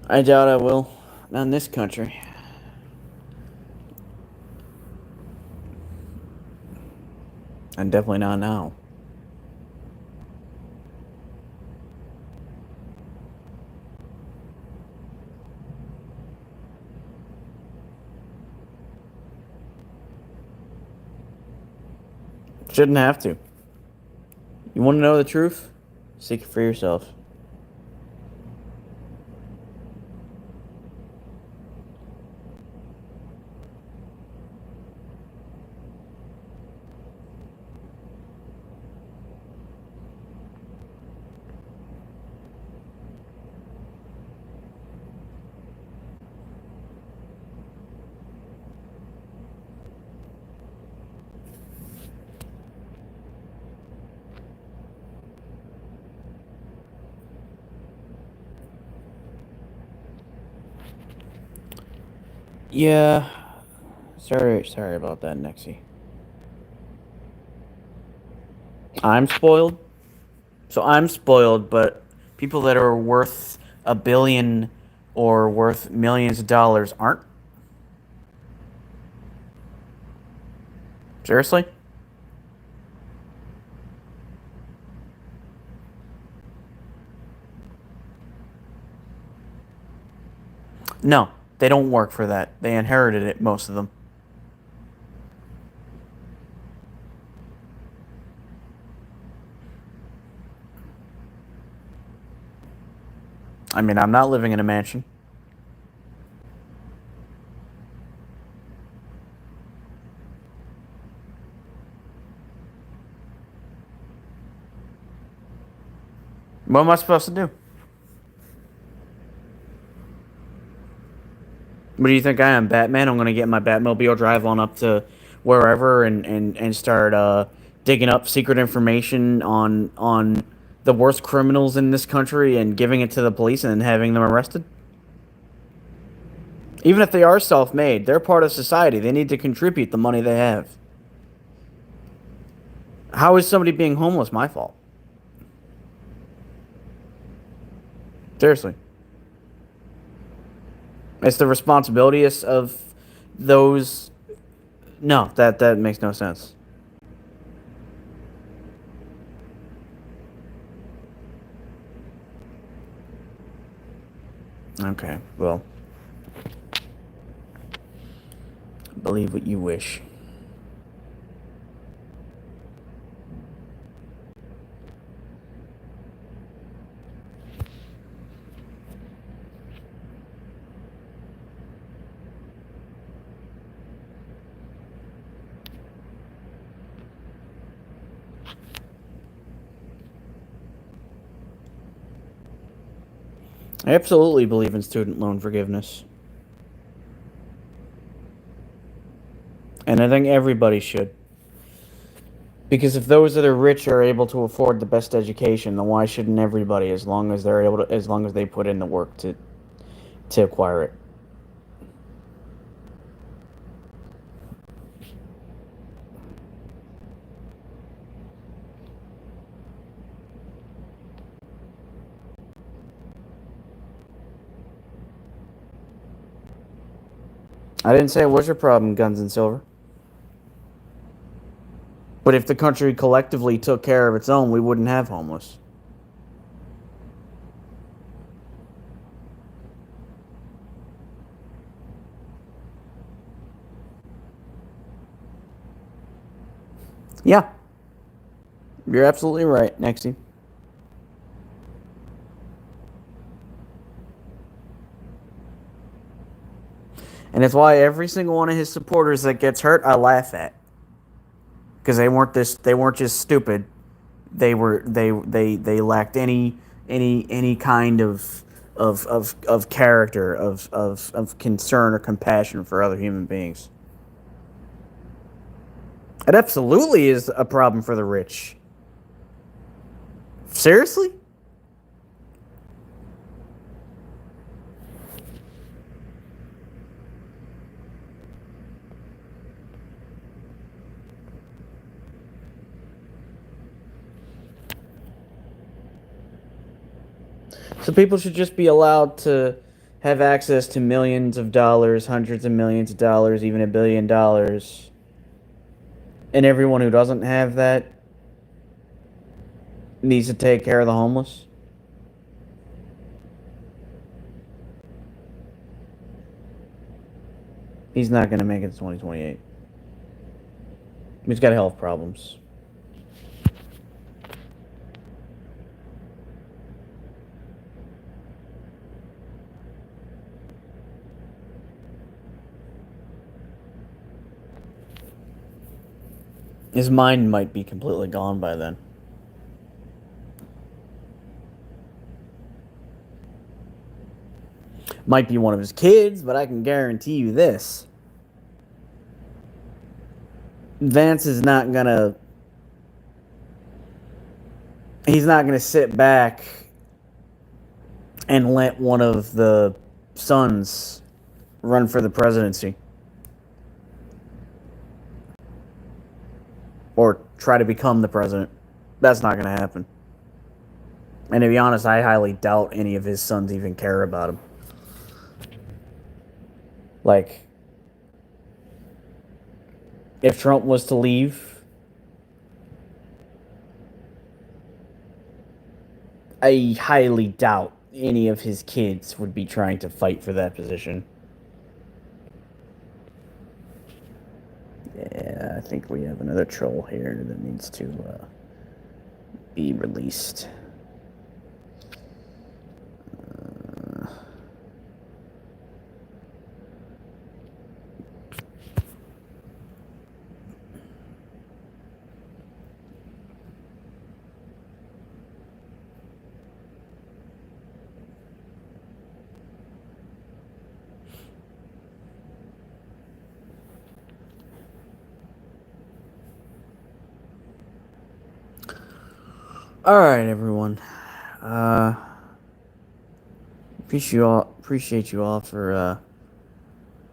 I doubt I will. Not in this country. And definitely not now. Shouldn't have to. You want to know the truth? Seek it for yourself. Yeah. Sorry about that, Nexie. I'm spoiled. So I'm spoiled, but people that are worth a billion or worth millions of dollars aren't. Seriously? No, they don't work for that. They inherited it, most of them. I mean, I'm not living in a mansion. What am I supposed to do? What do you think I am, Batman? I'm gonna get my Batmobile, drive on up to wherever, and start digging up secret information on the worst criminals in this country and giving it to the police and then having them arrested. Even if they are self-made, they're part of society. They need to contribute the money they have. How is somebody being homeless my fault? Seriously, it's the responsibility of those. No, that makes no sense. Okay, well, believe what you wish. I absolutely believe in student loan forgiveness. And I think everybody should. Because if those that are rich are able to afford the best education, then why shouldn't everybody, as long as they're able to, as long as they put in the work to acquire it? I didn't say it was your problem, guns and silver. But if the country collectively took care of its own, we wouldn't have homeless. Yeah, you're absolutely right, Nexie. And it's why every single one of his supporters that gets hurt, I laugh at, because they weren't just stupid. They lacked any kind of character, of concern or compassion for other human beings. It absolutely is a problem for the rich. Seriously? So people should just be allowed to have access to millions of dollars, hundreds of millions of dollars, even $1 billion. And everyone who doesn't have that needs to take care of the homeless. He's not going to make it to 2028. He's got health problems. His mind might be completely gone by then. Might be one of his kids, but I can guarantee you this. Vance is not gonna. He's not gonna sit back and let one of the sons run for the presidency. Or try to become the president. That's not gonna happen. And to be honest, I highly doubt any of his sons even care about him. Like, if Trump was to leave, I highly doubt any of his kids would be trying to fight for that position. Yeah, I think we have another troll here that needs to be released. All right, everyone. Appreciate you all for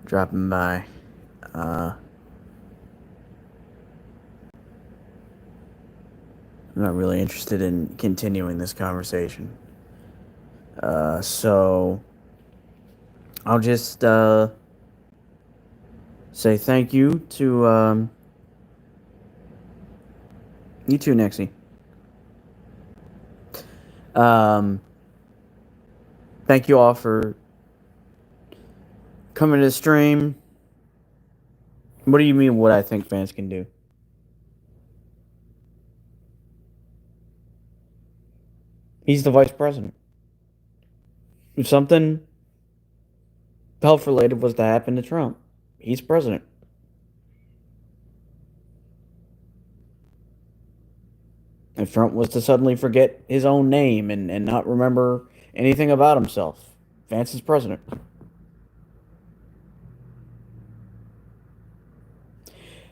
dropping by. I'm not really interested in continuing this conversation. So I'll just say thank you to you too, Nexie. Thank you all for coming to the stream. What do you mean what I think fans can do? He's the vice president. If something health related was to happen to Trump, he's president. If Trump was to suddenly forget his own name and not remember anything about himself, Vance is president.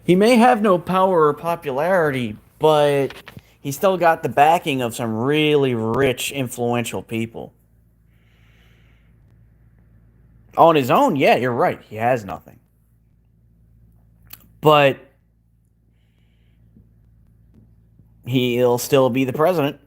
He may have no power or popularity, but he's still got the backing of some really rich, influential people. On his own, yeah, you're right. He has nothing. But he'll still be the president.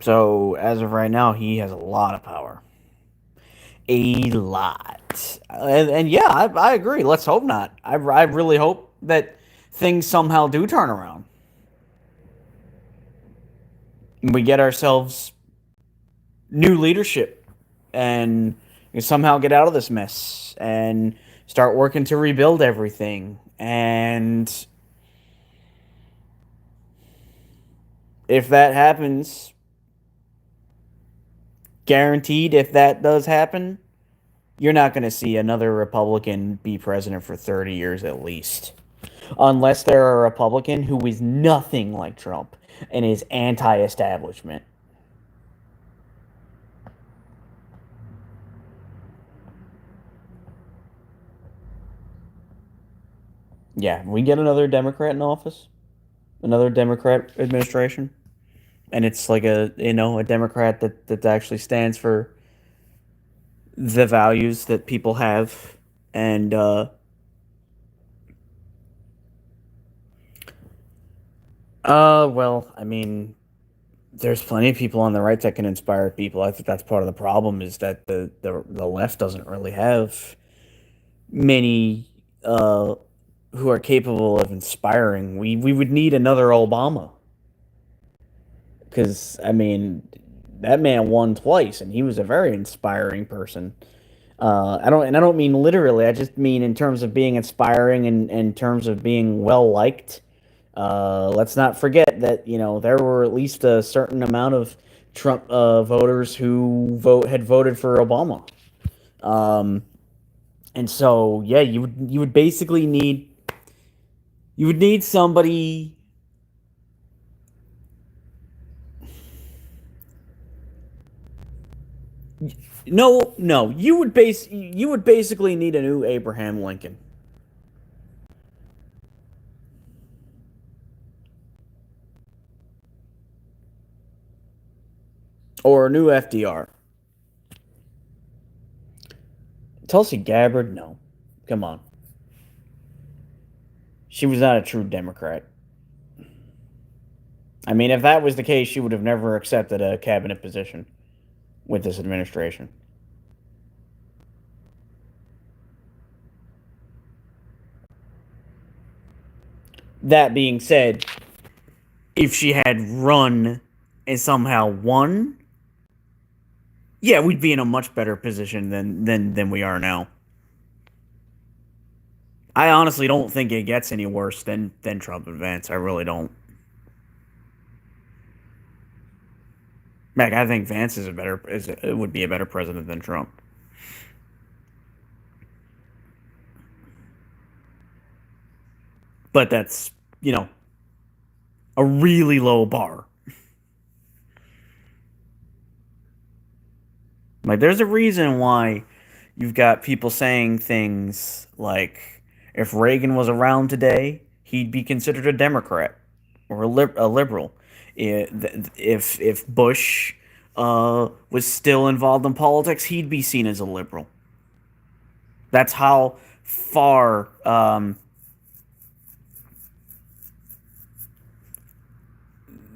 So, as of right now, he has a lot of power. A lot. And yeah, I agree. Let's hope not. I really hope that things somehow do turn around. We get ourselves new leadership and somehow get out of this mess and start working to rebuild everything. And if that happens, guaranteed, if that does happen, you're not going to see another Republican be president for 30 years at least. Unless they're a Republican who is nothing like Trump and is anti establishment. Yeah, we get another Democrat in office, another Democrat administration, and it's like a Democrat that actually stands for the values that people have, and well, I mean, there's plenty of people on the right that can inspire people. I think that's part of the problem is that the left doesn't really have many who are capable of inspiring. We would need another Obama because I mean that man won twice and he was a very inspiring person. I don't mean literally. I just mean in terms of being inspiring and in terms of being well liked. Let's not forget that there were at least a certain amount of Trump voters who had voted for Obama. Um, and so yeah, you would basically need somebody. No, no, you would basically need a new Abraham Lincoln or a new FDR. Tulsi Gabbard, no, come on, she was not a true Democrat. I mean, if that was the case, she would have never accepted a cabinet position with this administration. That being said, if she had run and somehow won, yeah, we'd be in a much better position than we are now. I honestly don't think it gets any worse than Trump and Vance. I really don't. Like, I think Vance would be a better president than Trump. But that's a really low bar. Like, there's a reason why you've got people saying things like, if Reagan was around today, he'd be considered a Democrat or a liberal. If Bush was still involved in politics, he'd be seen as a liberal. That's how far.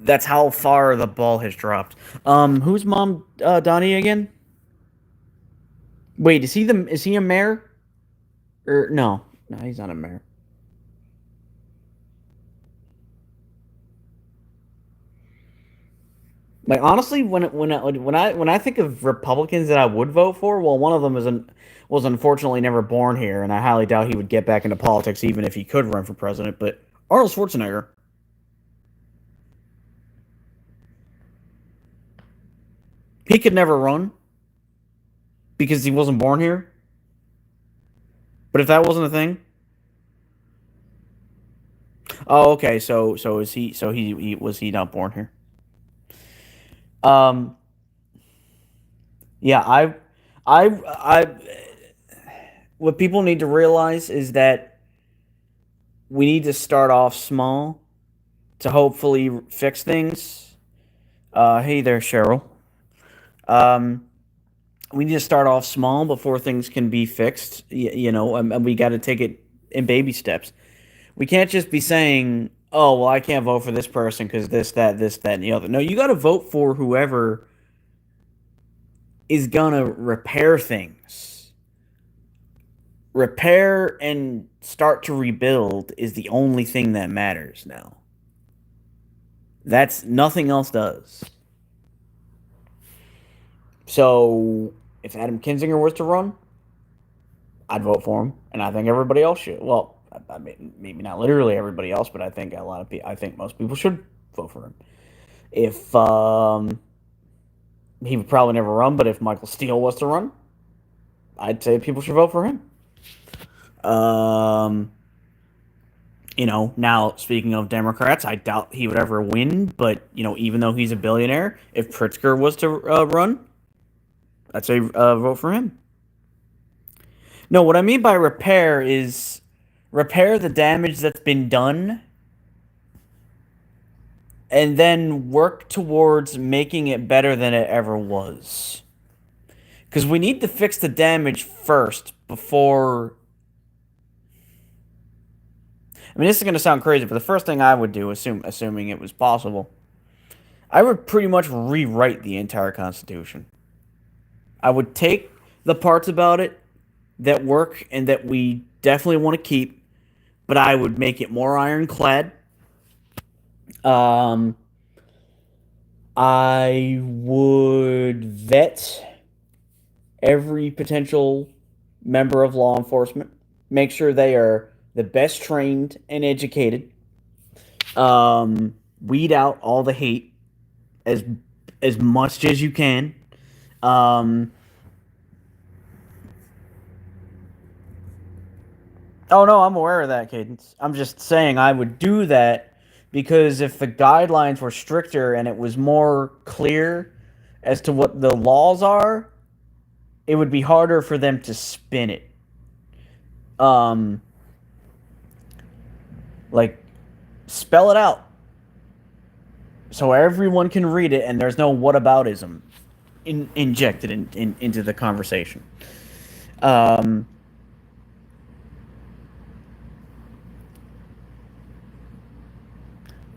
That's how far the ball has dropped. Who's mom, Donnie again? Wait, is he a mayor? Or no, no, he's not a mayor. Like honestly, when I think of Republicans that I would vote for, well, one of them was unfortunately never born here, and I highly doubt he would get back into politics even if he could run for president. But Arnold Schwarzenegger, he could never run because he wasn't born here. But if that wasn't a thing, oh, okay. So is he? So he was he not born here? Um, yeah, I. What people need to realize is that we need to start off small to hopefully fix things. Hey there, Cheryl. Um, we need to start off small before things can be fixed. And we got to take it in baby steps. We can't just be saying, "Oh, well, I can't vote for this person because this, that, and the other." No, you got to vote for whoever is gonna repair things. Repair and start to rebuild is the only thing that matters now. That's nothing else does. So if Adam Kinzinger was to run, I'd vote for him, and I think everybody else should. Well, I mean, maybe not literally everybody else, but I think a lot of people. I think most people should vote for him. If he would probably never run, but if Michael Steele was to run, I'd say people should vote for him. Um, now speaking of Democrats, I doubt he would ever win. But even though he's a billionaire, if Pritzker was to run, I'd say vote for him. No, what I mean by repair is repair the damage that's been done and then work towards making it better than it ever was. Because we need to fix the damage first before... I mean, this is going to sound crazy, but the first thing I would do, assuming it was possible, I would pretty much rewrite the entire Constitution. I would take the parts about it that work and that we definitely want to keep, but I would make it more ironclad. I would vet every potential member of law enforcement, make sure they are the best trained and educated. Weed out all the hate as much as you can. Oh no, I'm aware of that, Cadence. I'm just saying I would do that because if the guidelines were stricter and it was more clear as to what the laws are, it would be harder for them to spin it. Like, spell it out so everyone can read it and there's no whataboutism injected into the conversation.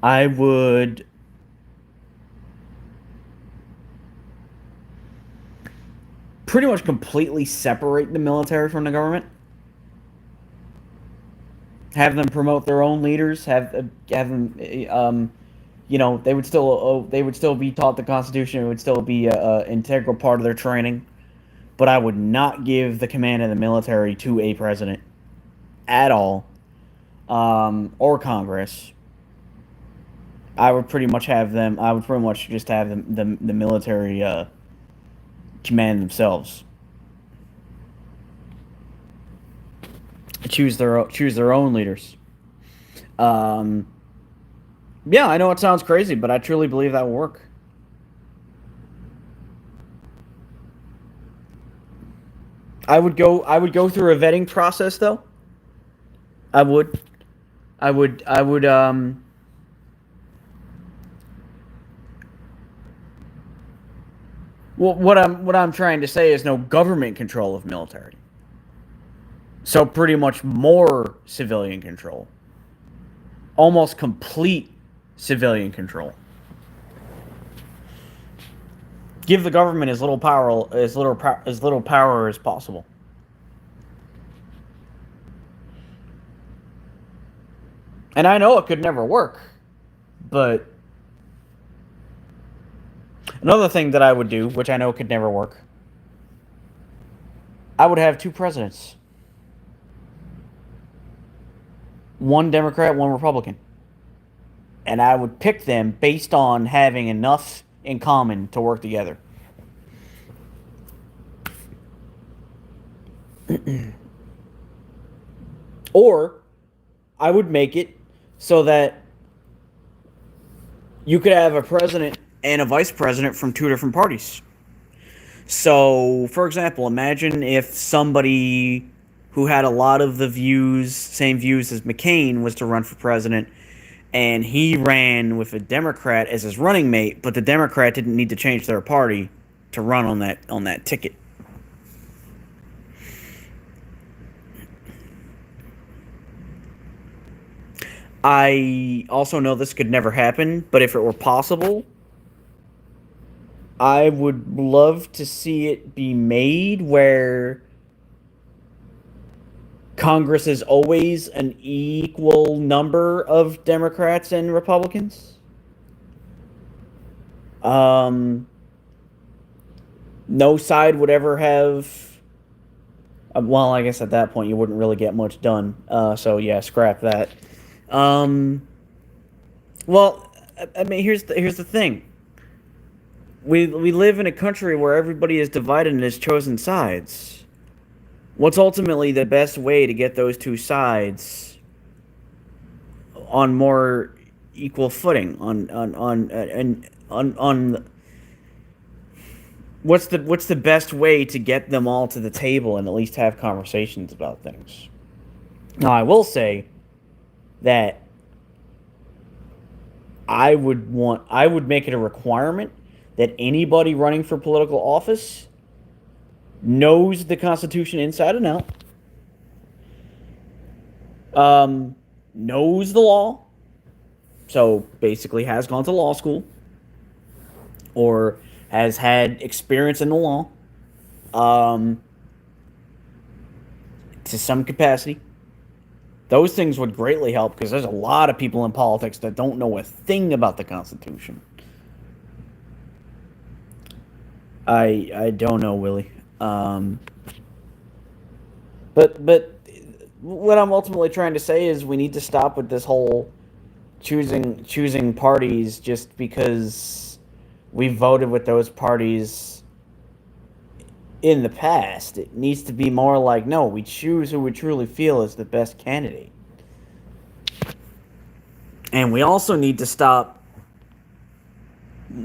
I would pretty much completely separate the military from the government. Have them promote their own leaders. Have them, they would still be taught the Constitution. It would still be a integral part of their training. But I would not give the command of the military to a president at all, or Congress. I would pretty much have them. I would pretty much just have the military command themselves. Choose their own leaders. Yeah, I know it sounds crazy, but I truly believe that will work. I would go through a vetting process though. I would Well, what I'm trying to say is no government control of military. So pretty much more civilian control. Almost complete civilian control. Give the government as little power as possible. And I know it could never work, but another thing that I would do, which I know could never work, I would have two presidents. One Democrat, one Republican. And I would pick them based on having enough in common to work together. Or I would make it so that you could have a president and a vice president from two different parties. So, for example, imagine if somebody who had a lot of the same views as McCain, was to run for president, and he ran with a Democrat as his running mate, but the Democrat didn't need to change their party to run on that ticket. I also know this could never happen, but if it were possible, I would love to see it be made where Congress is always an equal number of Democrats and Republicans. No side would ever have. Well, I guess at that point you wouldn't really get much done. So yeah, scrap that. Um, well, I mean, here's the thing. We live in a country where everybody is divided and has chosen sides. What's ultimately the best way to get those two sides on more equal footing on what's the best way to get them all to the table and at least have conversations about things? Now, I will say that I would make it a requirement that anybody running for political office knows the Constitution inside and out, knows the law, so basically has gone to law school or has had experience in the law, um, to some capacity. Those things would greatly help because there's a lot of people in politics that don't know a thing about the Constitution. I don't know, Willie. But what I'm ultimately trying to say is we need to stop with this whole choosing parties just because we voted with those parties in the past. It needs to be more like, no, we choose who we truly feel is the best candidate. And we also need to stop.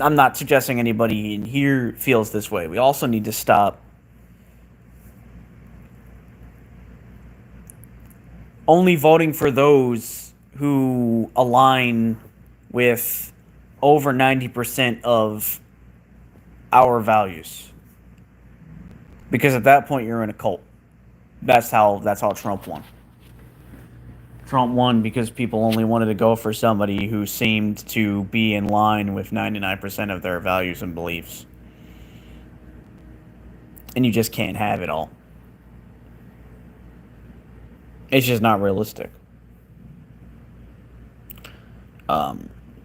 I'm not suggesting anybody in here feels this way. We also need to stop only voting for those who align with over 90% of our values. Because at that point you're in a cult. That's how Trump won. Trump won because people only wanted to go for somebody who seemed to be in line with 99% of their values and beliefs. And you just can't have it all. It's just not realistic.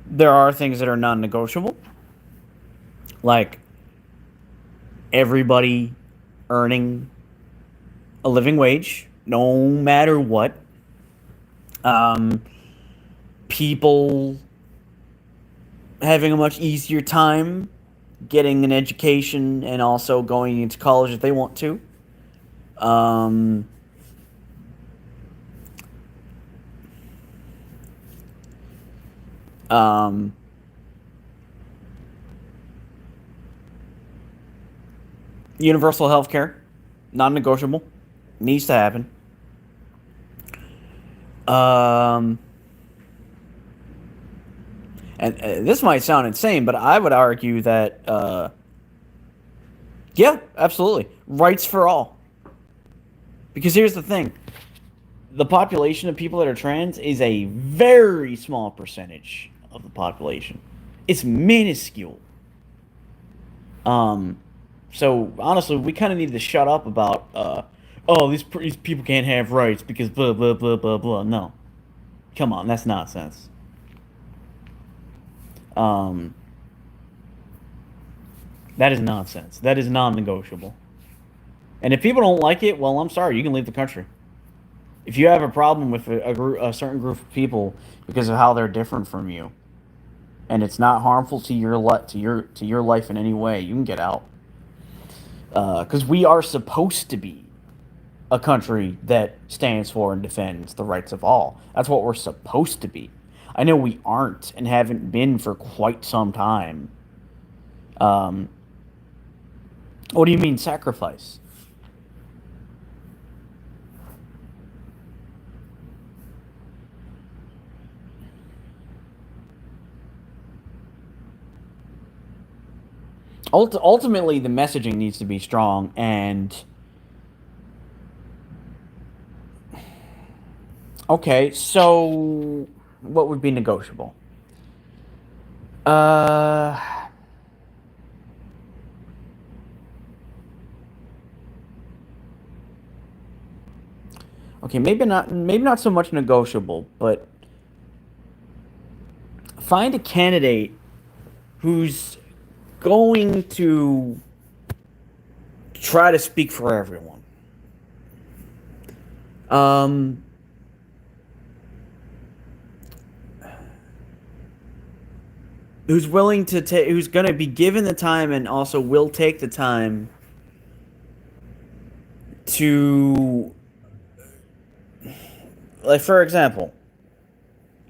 There are things that are non-negotiable, like everybody earning a living wage, no matter what. People having a much easier time getting an education and also going into college if they want to. Um, um, Universal health care, non-negotiable, needs to happen. Um, and this might sound insane, but I would argue that, yeah, absolutely, rights for all. Because here's the thing: the population of people that are trans is a very small percentage of the population. It's minuscule. Um, so honestly, we kind of need to shut up about, oh, these people can't have rights because blah blah blah blah blah. No, come on, that's nonsense. Um, that is nonsense. That is non-negotiable. And if people don't like it, well, I'm sorry, you can leave the country. If you have a problem with a certain group of people because of how they're different from you, and it's not harmful to your life in any way, you can get out. Because we are supposed to be a country that stands for and defends the rights of all. That's what we're supposed to be. I know we aren't and haven't been for quite some time. Um, what do you mean sacrifice? Ultimately, the messaging needs to be strong. And okay, so what would be negotiable? Uh, okay, maybe not so much negotiable, but find a candidate who's going to try to speak for everyone. Um, who's willing to take, who's going to be given the time and also will take the time to, like, for example,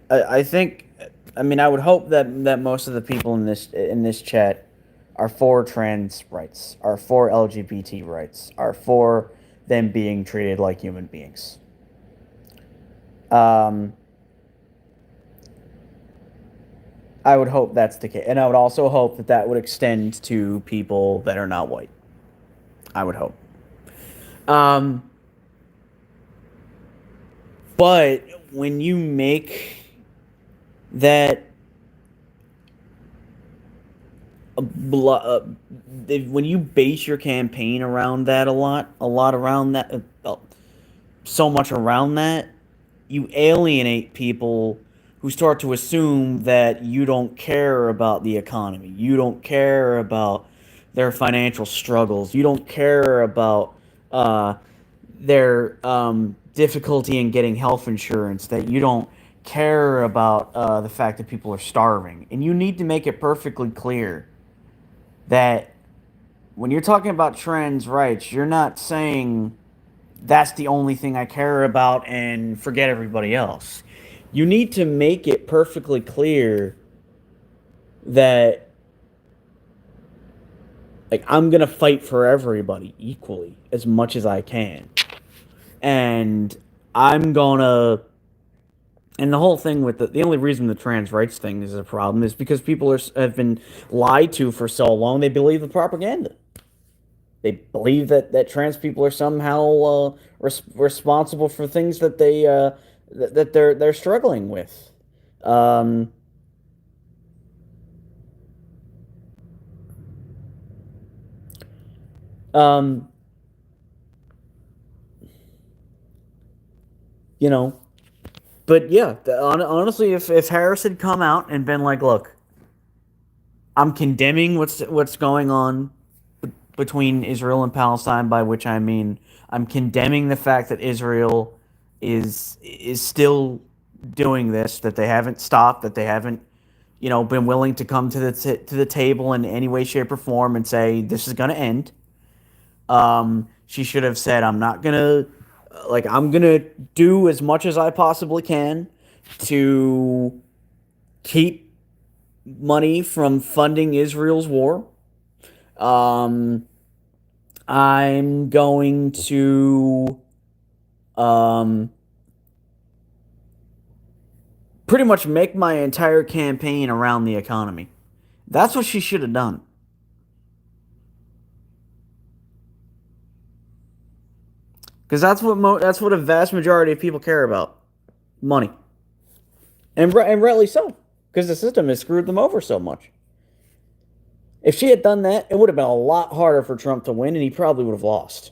I think, I mean, I would hope that most of the people in this chat are for trans rights, are for LGBT rights, are for them being treated like human beings. Um, I would hope that's the case, and I would also hope that that would extend to people that are not white. I would hope. Um, but when you make that when you base your campaign around that a lot around that, so much around that, you alienate people who start to assume that you don't care about the economy. You don't care about their financial struggles. You don't care about uh, their difficulty in getting health insurance. That you don't care about the fact that people are starving. And you need to make it perfectly clear that when you're talking about trans rights, you're not saying that's the only thing I care about and forget everybody else. You need to make it perfectly clear that, like, I'm going to fight for everybody equally as much as I can. And I'm going to, and the whole thing with the only reason the trans rights thing is a problem is because people have been lied to for so long, they believe the propaganda. They believe that trans people are somehow responsible for things that they're struggling with. Um, um, you know, but yeah, honestly, if Harris had come out and been like, "Look, I'm condemning what's going on between Israel and Palestine," by which I mean I'm condemning the fact that Israel is still doing this, that they haven't stopped, that they haven't, been willing to come to the table in any way, shape, or form and say this is going to end. She should have said, "I'm not gonna, I'm gonna do as much as I possibly can to keep money from funding Israel's war. Um, I'm going to um, pretty much make my entire campaign around the economy." That's what she should have done. Because that's what a vast majority of people care about: money, and rightly so, because the system has screwed them over so much. If she had done that, it would have been a lot harder for Trump to win, and he probably would have lost.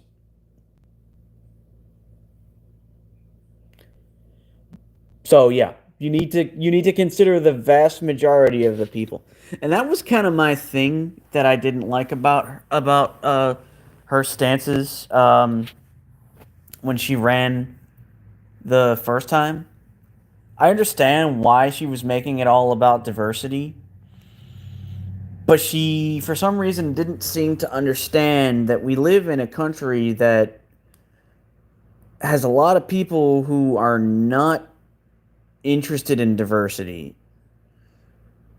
So yeah, you need to consider the vast majority of the people, and that was kind of my thing that I didn't like about her stances when she ran the first time. I understand why she was making it all about diversity, but she, for some reason, didn't seem to understand that we live in a country that has a lot of people who are not interested in diversity.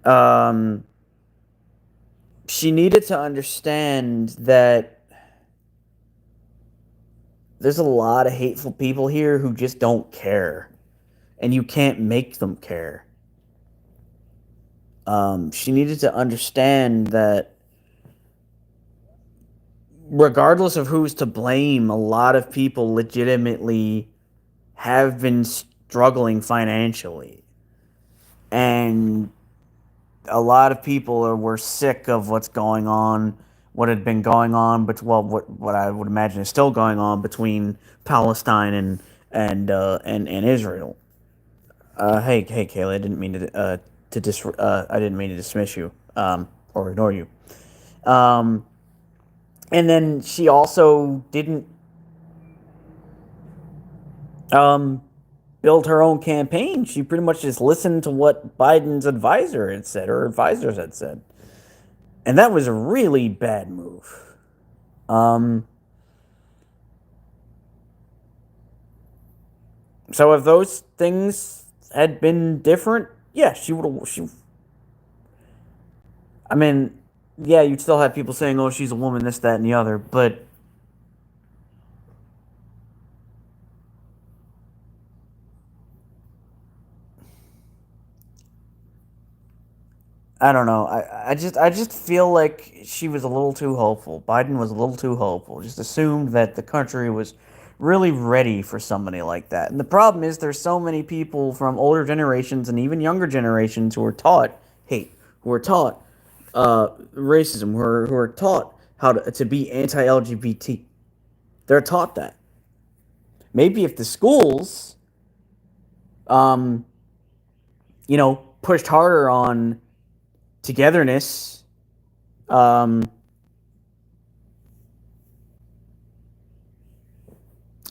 Um, she needed to understand that there's a lot of hateful people here who just don't care, and you can't make them care. She needed to understand that regardless of who's to blame, a lot of people legitimately have been struggling financially. And a lot of people were sick of what's going on, what had been going on, but well, what I would imagine is still going on between Palestine and Israel. Hey, Kayla, I didn't mean I didn't mean to dismiss you or ignore you. Um, And then she also didn't um, build her own campaign. She pretty much just listened to what Biden's advisor had said, or advisors had said. And that was a really bad move. Um, so if those things had been different, yeah, she would have. I mean, yeah, you'd still have people saying, "Oh, she's a woman," this, that, and the other. But I don't know. I just feel like she was a little too hopeful. Biden was a little too hopeful. Just assumed that the country was really ready for somebody like that. And the problem is there's so many people from older generations and even younger generations who are taught hate, who are taught racism, who are taught how to be anti-LGBT. They're taught that. Maybe if the schools, um, pushed harder on togetherness, um,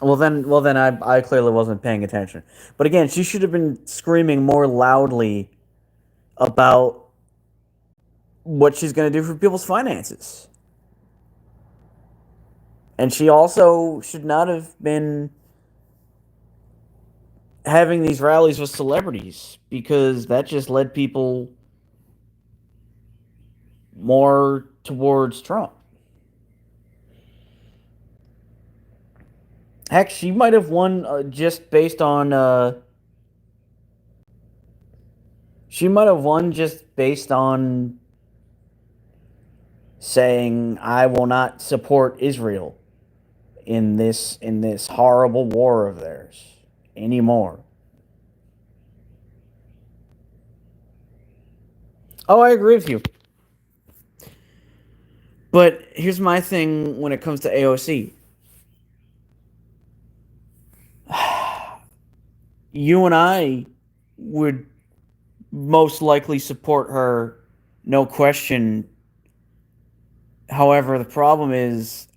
well then I clearly wasn't paying attention. But again, she should have been screaming more loudly about what she's going to do for people's finances. And she also should not have been having these rallies with celebrities because that just led people more towards Trump. Heck, she might have won just based on she might have won just based on saying I will not support Israel in this horrible war of theirs anymore. Oh, I agree with you. But here's my thing when it comes to AOC. You and I would most likely support her, no question. However, the problem is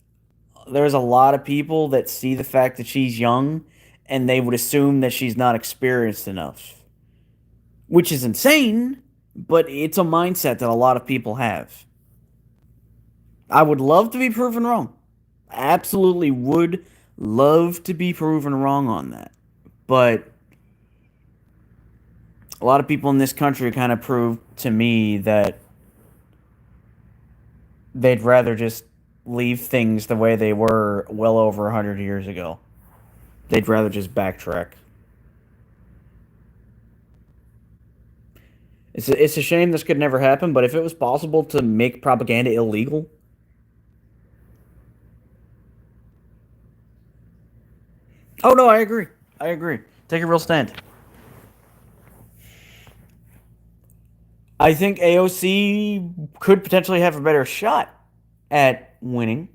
there's a lot of people that see the fact that she's young and they would assume that she's not experienced enough, which is insane, but it's a mindset that a lot of people have. I would love to be proven wrong. Absolutely would love to be proven wrong on that. But a lot of people in this country kind of proved to me that they'd rather just leave things the way they were well over 100 years ago. They'd rather just backtrack. It's a shame this could never happen, but if it was possible to make propaganda illegal, oh no, I agree. I agree. Take a real stand. I think AOC could potentially have a better shot at winning.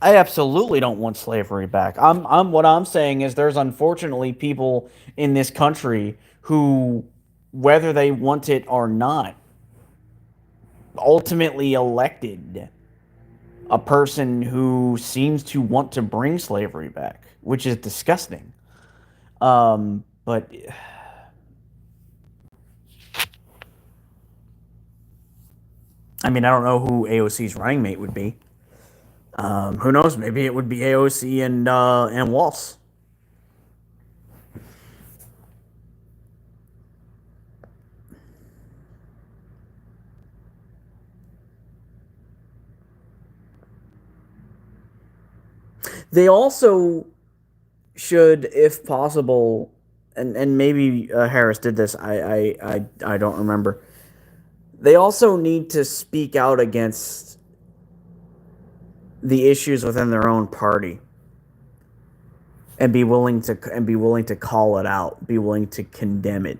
I absolutely don't want slavery back. What I'm saying is there's unfortunately people in this country who, whether they want it or not, ultimately elected a person who seems to want to bring slavery back, which is disgusting. But I mean, I don't know who AOC's running mate would be. Who knows? Maybe it would be AOC and Waltz. They also should, if possible, and maybe Harris did this. I don't remember. They also need to speak out against the issues within their own party and be willing to call it out, be willing to condemn it.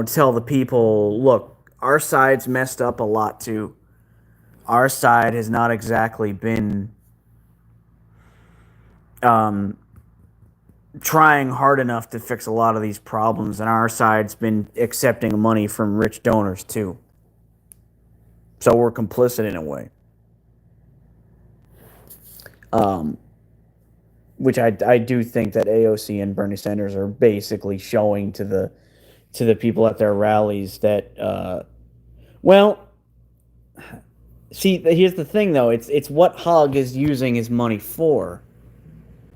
Tell the people, look, our side's messed up a lot too. Our side has not exactly been um, trying hard enough to fix a lot of these problems, and our side's been accepting money from rich donors too. So we're complicit in a way. Um, which I do think that AOC and Bernie Sanders are basically showing to the people at their rallies that well, see, here's the thing though, it's what Hogg is using his money for.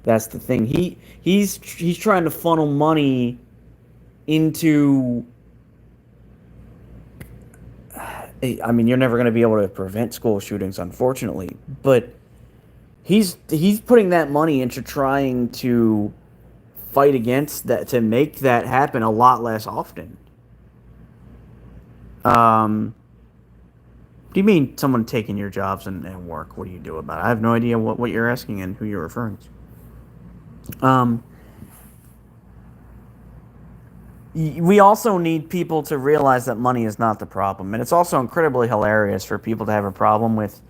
That's the thing. He's trying to funnel money into. I mean, you're never going to be able to prevent school shootings, unfortunately, but he's putting that money into trying to fight against that, to make that happen a lot less often. Do you mean someone taking your jobs and work? What do you do about it? I have no idea what you're asking and who you're referring to. We also need people to realize that money is not the problem. And it's also incredibly hilarious for people to have a problem with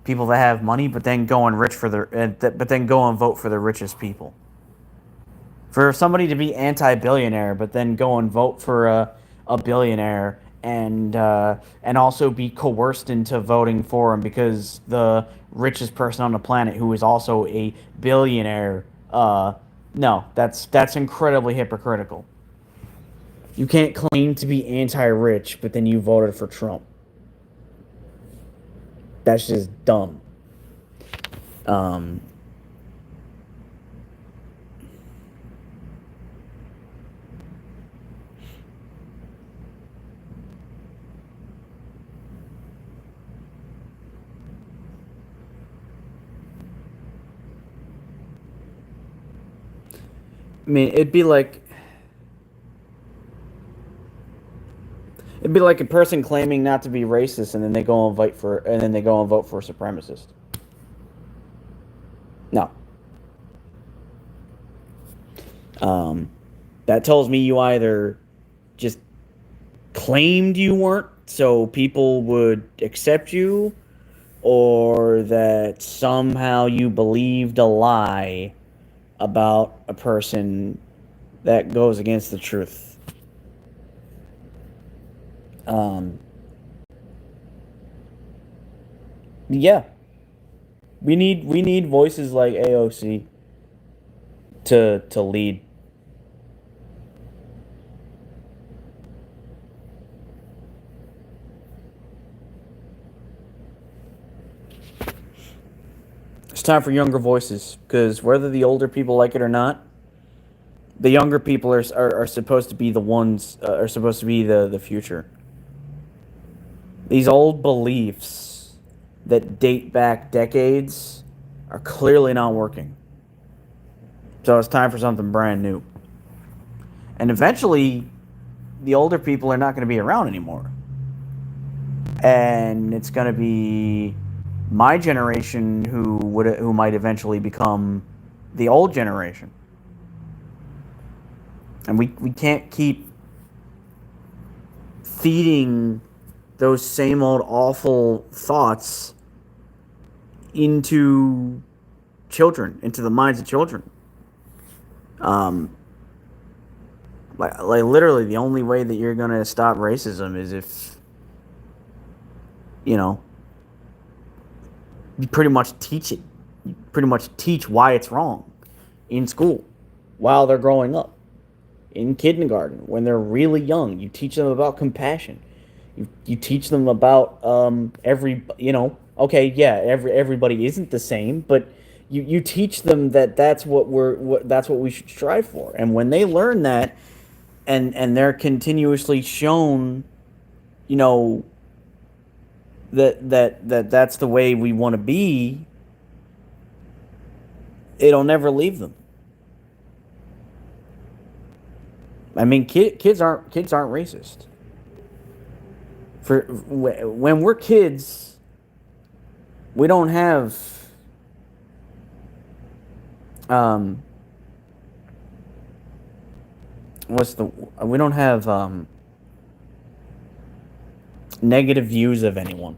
people that have money, but then go and but then go and vote for the richest people. For somebody to be anti-billionaire, but then go and vote for a billionaire and also be coerced into voting for him because the richest person on the planet who is also a billionaire. No, that's incredibly hypocritical. You can't claim to be anti-rich, but then you voted for Trump. That's just dumb. Um, I mean, it'd be like a person claiming not to be racist, and then they go and vote for a supremacist. No. Um, that tells me you either just claimed you weren't, so people would accept you, or that somehow you believed a lie about a person that goes against the truth. Um, yeah, we need voices like AOC to lead. It's time for younger voices because whether the older people like it or not, the younger people are supposed to be the ones are supposed to be the future. These old beliefs that date back decades are clearly not working. So it's time for something brand new. And eventually, the older people are not going to be around anymore. And it's going to be my generation who might eventually become the old generation. And we can't keep feeding those same old awful thoughts into children, into the minds of children. Like literally, the only way that you're gonna stop racism is if you know you pretty much teach it. You pretty much teach why it's wrong in school while they're growing up. In kindergarten, when they're really young, you teach them about compassion. You teach them about okay, yeah, everybody isn't the same, but you teach them that that's what we should strive for. And when they learn that, and they're continuously shown, you know, that's the way we want to be, it'll never leave them. I mean, kids aren't racist. For when we're kids, we don't have um what's the we don't have negative views of anyone.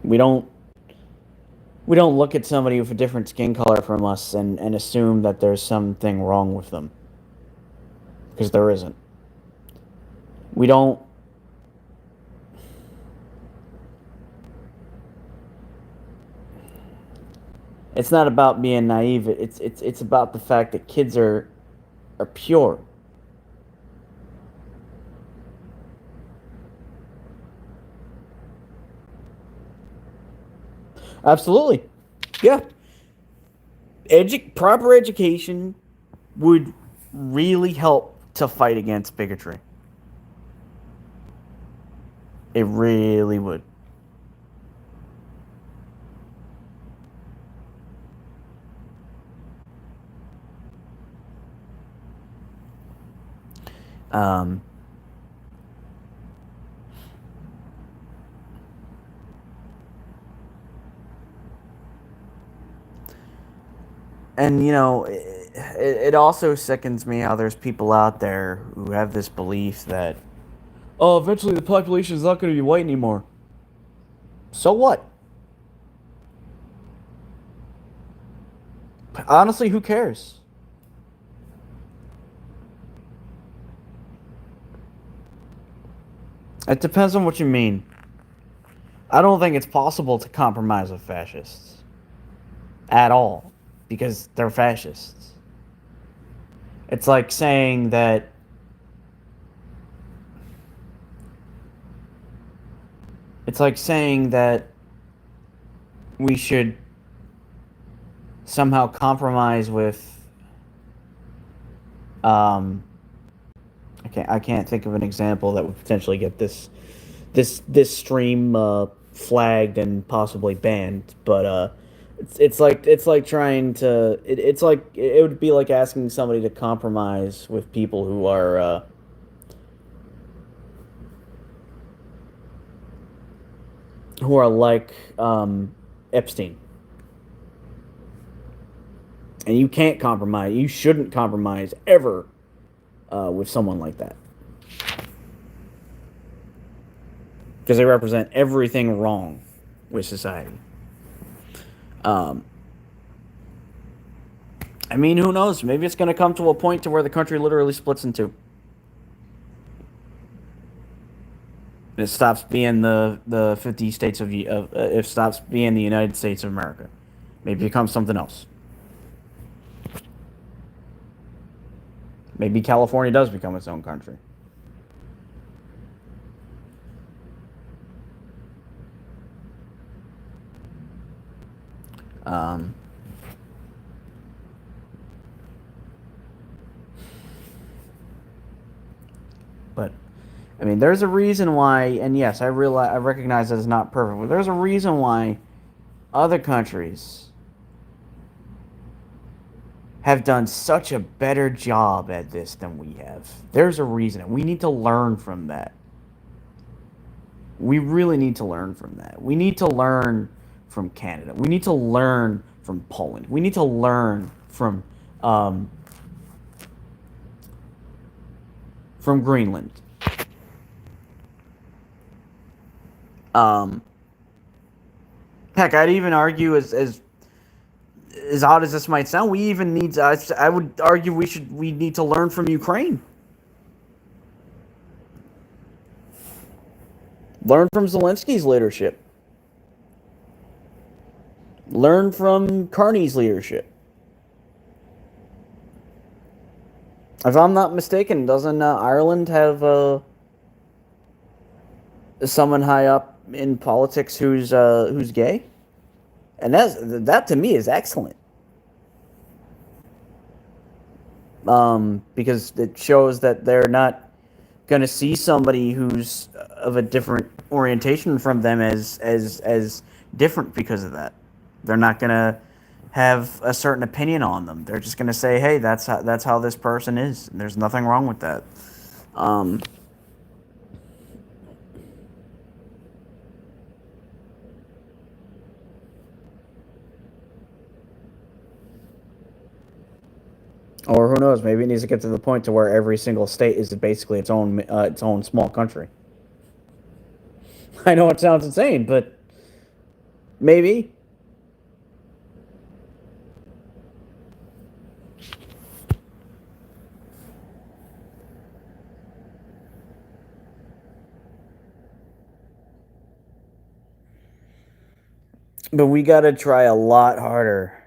We don't look at somebody with a different skin color from us and assume that there's something wrong with them, because there isn't. We don't It's not about being naive. It's about the fact that kids are pure. Absolutely. Yeah. Proper education would really help to fight against bigotry. It really would. Um, and it also sickens me how there's people out there who have this belief that, oh, eventually the population is not going to be white anymore. So what? Honestly, who cares? It depends on what you mean. I don't think it's possible to compromise with fascists at all because they're fascists. It's like saying that it's like saying that we should somehow compromise with um I can't think of an example that would potentially get this stream flagged and possibly banned, but it's like trying to it's like it would be like asking somebody to compromise with people who are like Epstein. And you can't compromise. You shouldn't compromise ever with someone like that because they represent everything wrong with society. Um, I mean, who knows? Maybe it's going to come to a point to where the country literally splits in two. It stops being the 50 states of it stops being the United States of America. Maybe it becomes something else. Maybe California does become its own country. Um, but I mean, there's a reason why, and yes, I recognize that it's not perfect, but there's a reason why other countries have done such a better job at this than we have. There's a reason, and we need to learn from that. We really need to learn from that. We need to learn from Canada. We need to learn from Poland. We need to learn um, from Greenland. Um, Heck, I'd even argue as odd as this might sound, we even need to, I would argue we need to learn from Ukraine. Learn from Zelensky's leadership. Learn from Carney's leadership. If I'm not mistaken, doesn't Ireland have someone high up in politics who's gay? And that to me is excellent. Because it shows that they're not going to see somebody who's of a different orientation from them as different because of that. They're not going to have a certain opinion on them. They're just going to say, "Hey, that's how this person is." And there's nothing wrong with that. Um, or who knows? Maybe it needs to get to the point to where every single state is basically its own small country. I know it sounds insane, but maybe. But we got to try a lot harder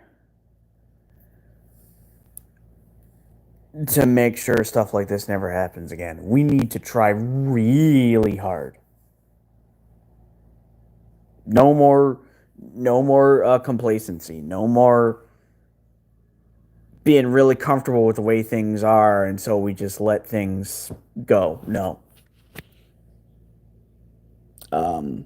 to make sure stuff like this never happens again. We need to try really hard. No more, no more complacency. No more being really comfortable with the way things are, and so we just let things go. No. Um,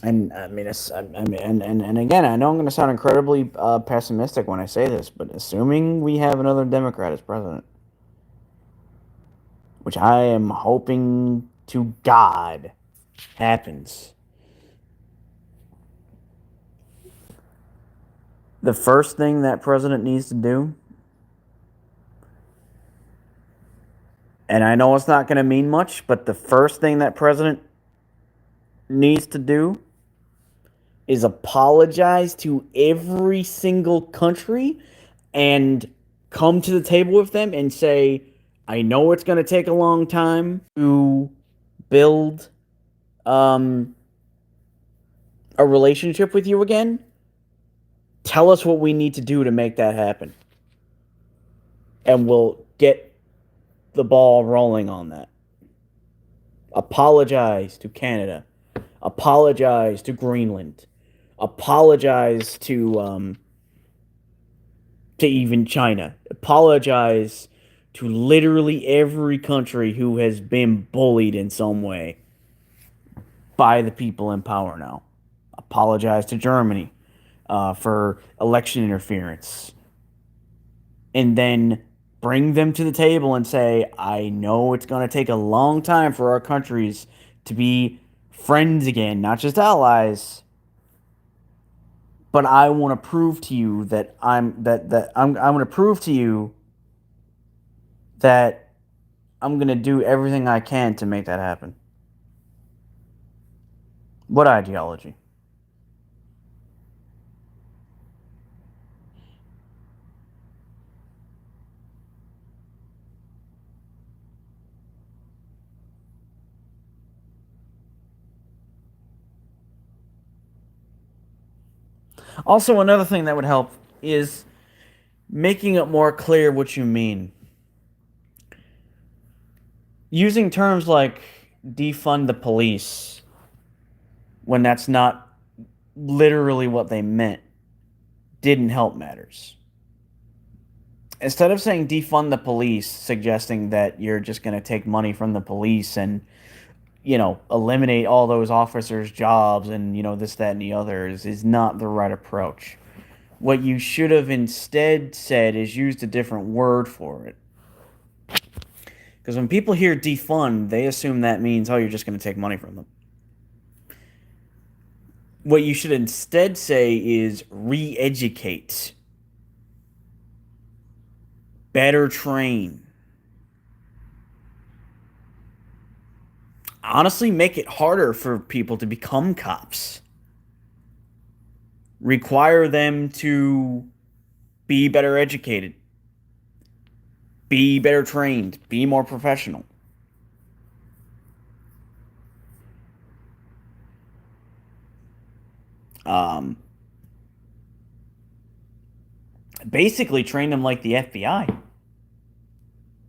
and I mean, and again, I know I'm going to sound incredibly pessimistic when I say this, but assuming we have another Democrat as president, which I am hoping to God happens, the first thing that president needs to do, and I know it's not going to mean much, but the first thing that president needs to do is apologize to every single country and come to the table with them and say, I know it's going to take a long time to build um, a relationship with you again. Tell us what we need to do to make that happen. And we'll get the ball rolling on that. Apologize to Canada. Apologize to Greenland. Apologize to even China. Apologize to literally every country who has been bullied in some way by the people in power now. Apologize to Germany for election interference. And then bring them to the table and say, I know it's going to take a long time for our countries to be friends again, not just allies. But I want to prove to you that I'm going to prove to you that I'm going to do everything I can to make that happen. What ideology? Also, another thing that would help is making it more clear what you mean. Using terms like defund the police when that's not literally what they meant didn't help matters. Instead of saying defund the police, suggesting that you're just going to take money from the police and, eliminate all those officers' jobs and, this, that, and the others is not the right approach. What you should have instead said is used a different word for it. Because when people hear defund, they assume that means, oh, you're just going to take money from them. What you should instead say is re-educate, better train. Honestly, make it harder for people to become cops. Require them to be better educated, be better trained, be more professional. Um, Basically, train them like the FBI.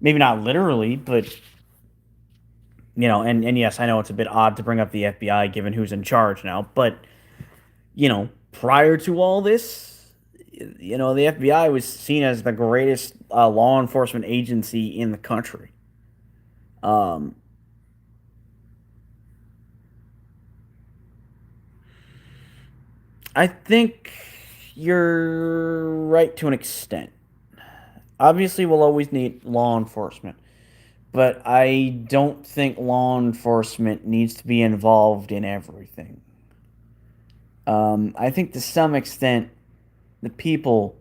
Maybe not literally, but and yes, I know it's a bit odd to bring up the FBI given who's in charge now, but prior to all this, the FBI was seen as the greatest law enforcement agency in the country. Um, I think you're right to an extent. Obviously, we'll always need law enforcement, but I don't think law enforcement needs to be involved in everything. I think to some extent, the people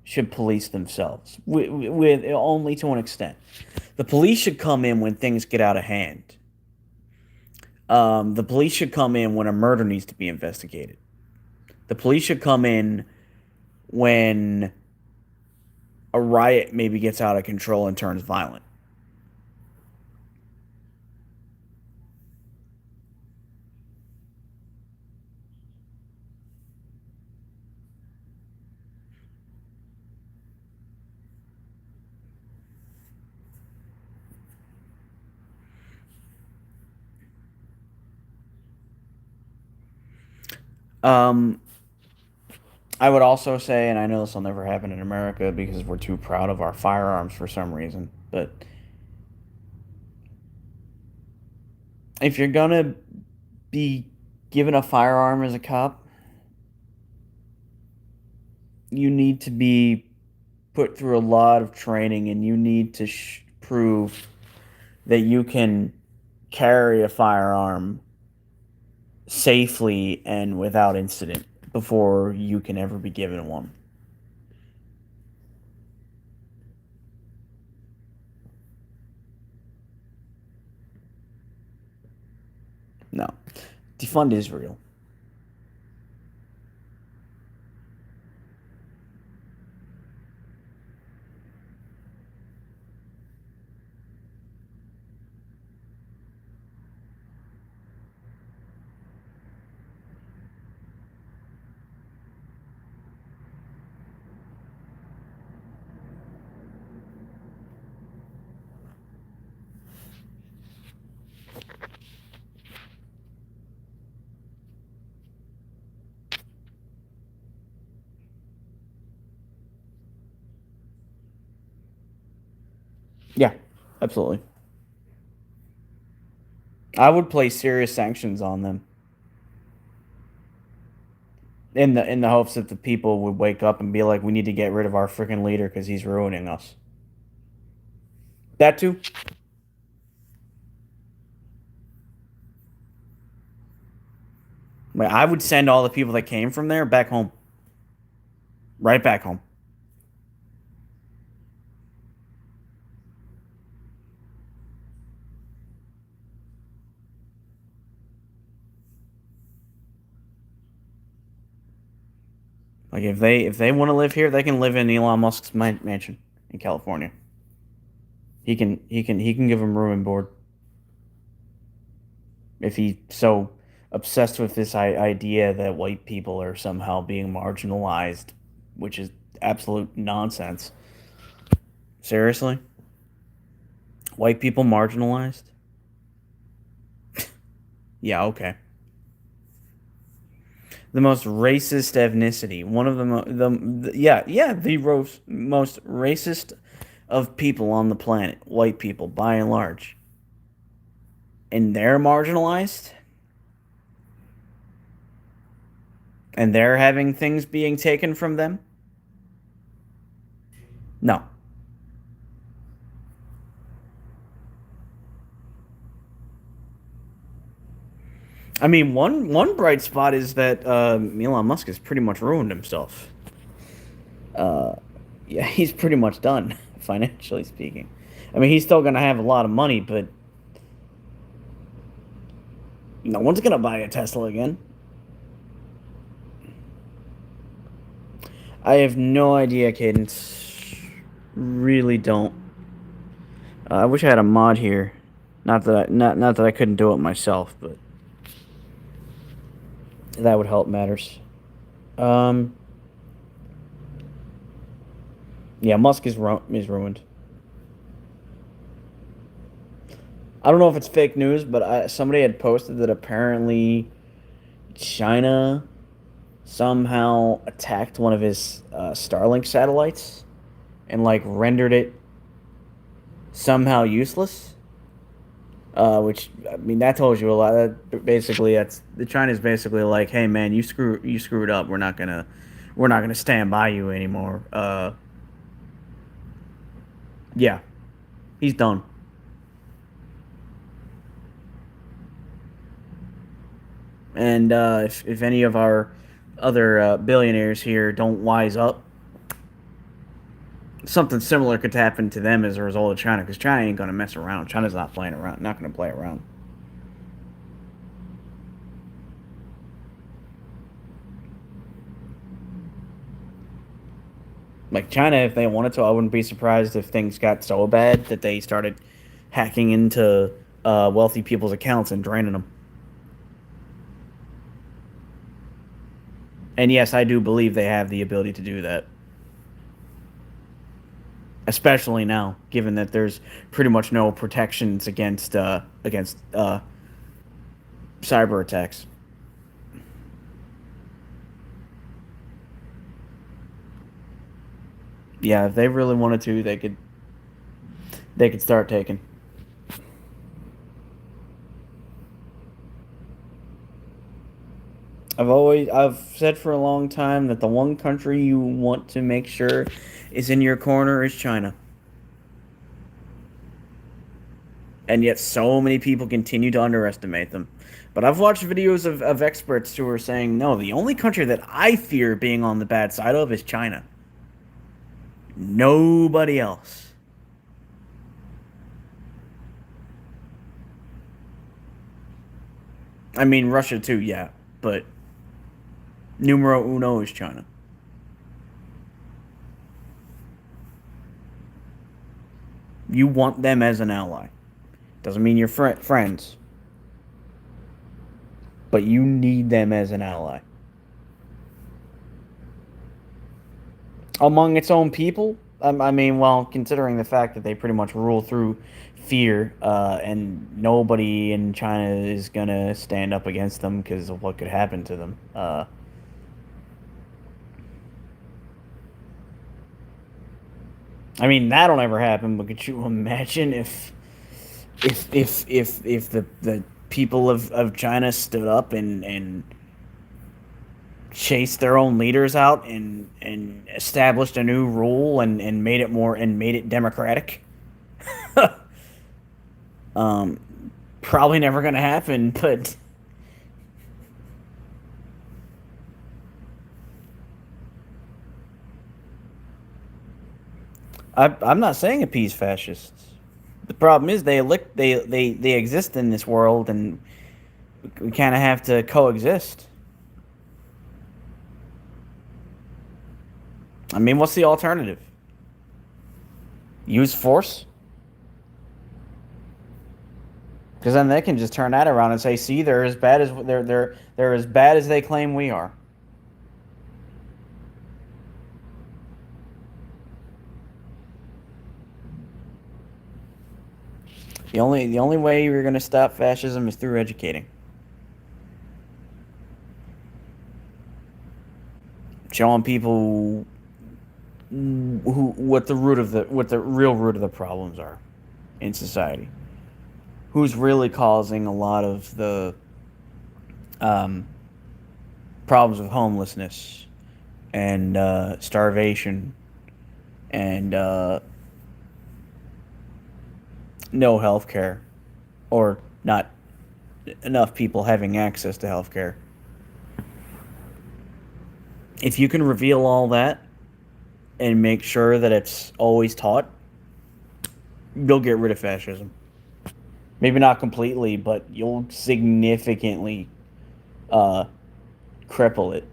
should police themselves, with only to an extent. The police should come in when things get out of hand. The police should come in when a murder needs to be investigated. The police should come in when a riot maybe gets out of control and turns violent. Um, I would also say, and I know this will never happen in America because we're too proud of our firearms for some reason, but if you're gonna be given a firearm as a cop, you need to be put through a lot of training and you need to prove that you can carry a firearm safely and without incident before you can ever be given one. No. Defund Israel. Yeah, absolutely. I would place serious sanctions on them in the hopes that the people would wake up and be like, we need to get rid of our freaking leader because he's ruining us. That too. Like, I would send all the people that came from there back home, right back home. Like if they want to live here, they can live in Elon Musk's mansion in California. He can give them room and board if he's so obsessed with this idea that white people are somehow being marginalized, which is absolute nonsense. Seriously, white people marginalized? Yeah, okay. The most racist ethnicity, one of the most racist of people on the planet, white people by and large, and they're marginalized, and they're having things being taken from them. No, I mean one bright spot is that Elon Musk has pretty much ruined himself. Uh, yeah, he's pretty much done financially speaking. I mean, he's still gonna have a lot of money, but no one's gonna buy a Tesla again. I have no idea, Cadence. Really don't. I wish I had a mod here. Not that I couldn't do it myself, but that would help matters. Um, yeah, Musk is ruined. I don't know if it's fake news, but somebody had posted that apparently China somehow attacked one of his Starlink satellites and like rendered it somehow useless. Which I mean that tells you a lot. That basically, that's the China's basically like, hey man, you screwed up. We're not gonna stand by you anymore. Yeah, he's done. And if any of our other billionaires here don't wise up, something similar could happen to them as a result of China. Because China ain't gonna mess around. China's not playing around. Not gonna play around. Like China, if they wanted to, I wouldn't be surprised if things got so bad that they started hacking into wealthy people's accounts and draining them. And yes, I do believe they have the ability to do that, especially now, given that there's pretty much no protections against cyber attacks. Yeah, if they really wanted to, they could start taking. I've said for a long time that the one country you want to make sure is in your corner is China. And yet so many people continue to underestimate them. But I've watched videos of experts who are saying, no, the only country that I fear being on the bad side of is China. Nobody else. I mean, Russia too, yeah, but numero uno is China. You want them as an ally. Doesn't mean you're friends, but you need them as an ally. Among its own people, I mean, well, considering the fact that they pretty much rule through fear, and nobody in China is gonna stand up against them because of what could happen to them. I mean, that'll never happen. But could you imagine if the people of China stood up and chased their own leaders out and established a new rule and made it more and made it democratic? um, Probably never gonna happen. But I'm not saying appease fascists. The problem is they exist in this world, and we kind of have to coexist. I mean, what's the alternative? Use force? Because then they can just turn that around and say, "See, they're as bad as they claim we are." The only way you're going to stop fascism is through educating, showing people what the real root of the problems are in society. Who's really causing a lot of the um, problems of homelessness and starvation and no health care, or not enough people having access to health care. If you can reveal all that and make sure that it's always taught, you'll get rid of fascism. Maybe not completely, but you'll significantly uh, cripple it.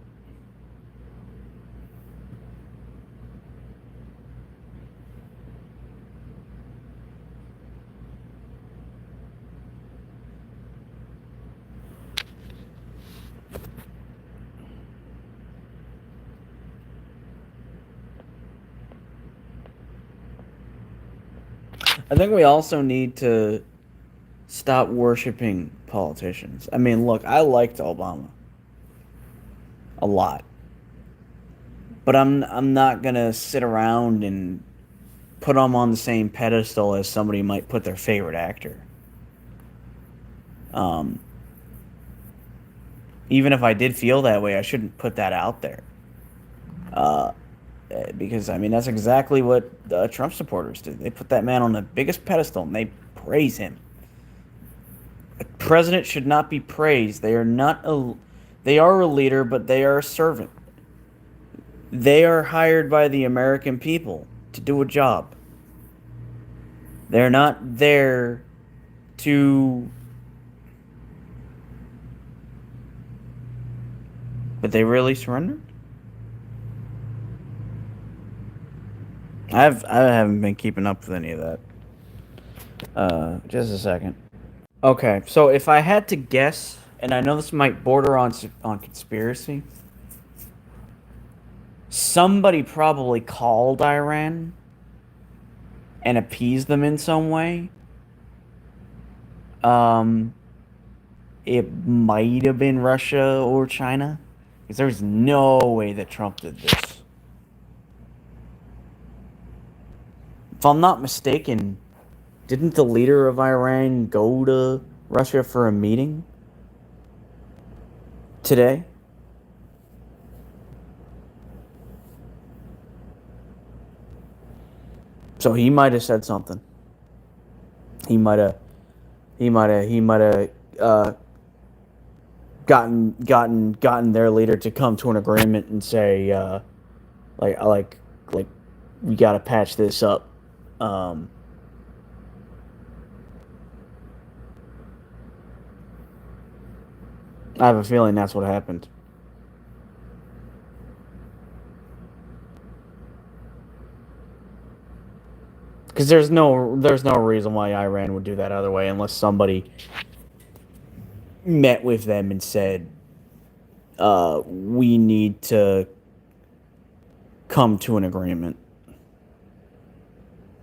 I think we also need to stop worshiping politicians. I mean, look, I liked Obama a lot, but I'm not gonna sit around and put him on the same pedestal as somebody might put their favorite actor. Um, Even if I did feel that way, I shouldn't put that out there. Uh, because I mean that's exactly what Trump supporters do. They put that man on the biggest pedestal and they praise him. A president should not be praised. They are a leader, but they are a servant. They are hired by the American people to do a job. They're not there to. But they really surrendered. I haven't been keeping up with any of that. Just a second. Okay, so if I had to guess, and I know this might border on conspiracy, somebody probably called Iran and appeased them in some way. Um, it might have been Russia or China, because there's no way that Trump did this. If I'm not mistaken, didn't the leader of Iran go to Russia for a meeting today? So he might have said something. He might have. He might have uh, gotten their leader to come to an agreement and say, like, we got to patch this up. Um, I have a feeling that's what happened. Because there's no reason why Iran would do that other way unless somebody met with them and said, we need to come to an agreement.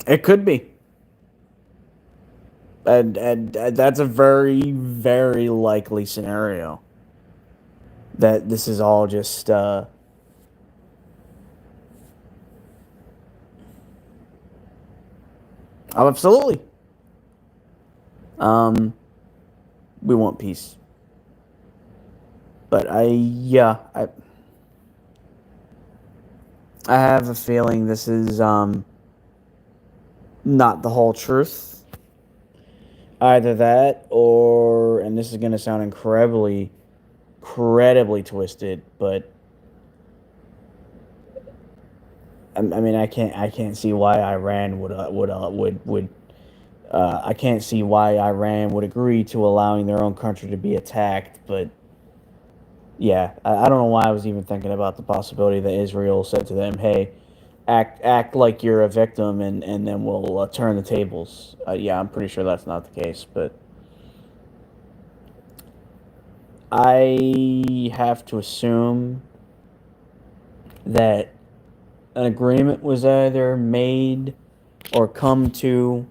It could be. And that's a very, very likely scenario. That this is all just, oh, absolutely. Um, we want peace. But I have a feeling this is, not the whole truth. Either that or, and this is going to sound incredibly twisted, but I mean, I can't see why Iran would I can't see why Iran would agree to allowing their own country to be attacked. But yeah, I don't know why I was even thinking about the possibility that Israel said to them, "Hey, act like you're a victim, and then we'll turn the tables." Yeah, I'm pretty sure that's not the case, but I have to assume that an agreement was either made or come to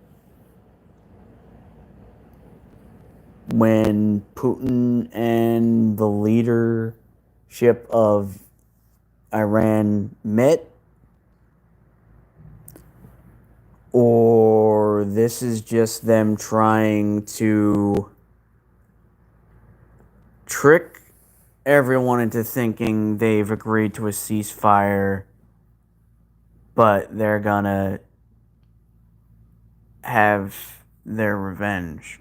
when Putin and the leadership of Iran met, or this is just them trying to trick everyone into thinking they've agreed to a ceasefire, but they're gonna have their revenge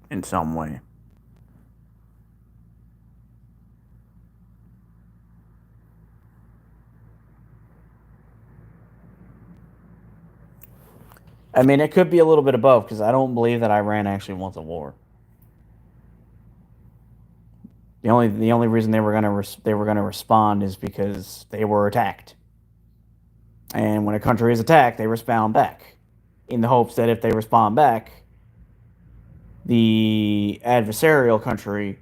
in some way. I mean, it could be a little bit above because I don't believe that Iran actually wants a war. The only reason they were gonna respond is because they were attacked. And when a country is attacked, they respond back, in the hopes that if they respond back, the adversarial country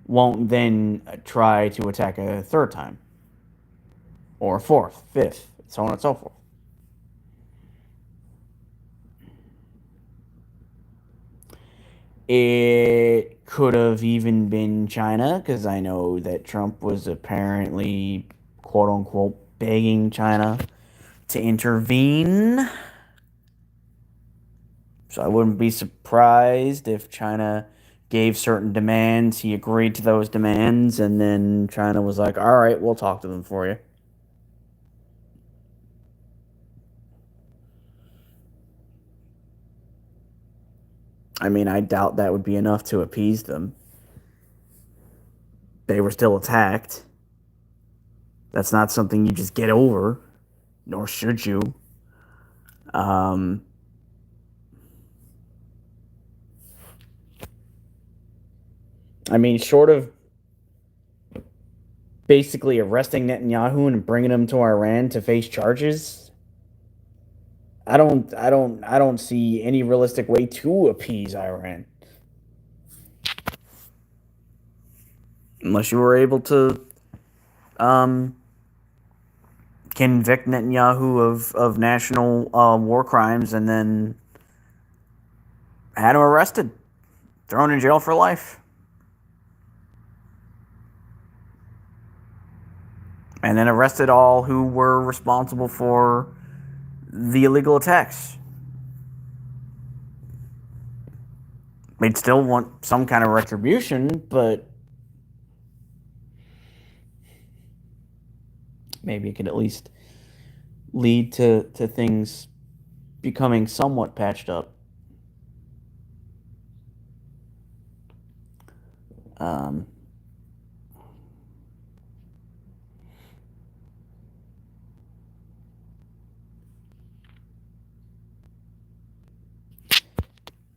won't then try to attack a third time, or a fourth, fifth, so on and so forth. It could have even been China, because I know that Trump was apparently, quote unquote, begging China to intervene. So I wouldn't be surprised if China gave certain demands, he agreed to those demands, and then China was like, all right, we'll talk to them for you. I mean, I doubt that would be enough to appease them. They were still attacked. That's not something you just get over, nor should you. Um, I mean, short of basically arresting Netanyahu and bringing him to Iran to face charges, I don't see any realistic way to appease Iran unless you were able to um, convict Netanyahu of national war crimes and then had him arrested, thrown in jail for life, and then arrested all who were responsible for the illegal attacks. They'd still want some kind of retribution, but maybe it could at least lead to things becoming somewhat patched up. Um,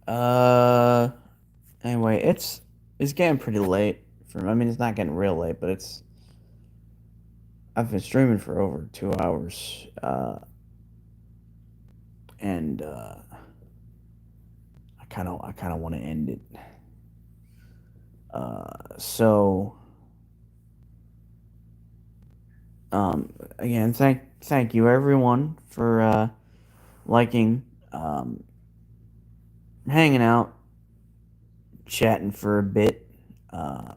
uh, anyway, it's getting pretty late. I mean, it's not getting real late, but it's. I've been streaming for over 2 hours, and I kind of want to end it. So again, thank you everyone for liking, hanging out, chatting for a bit. Uh,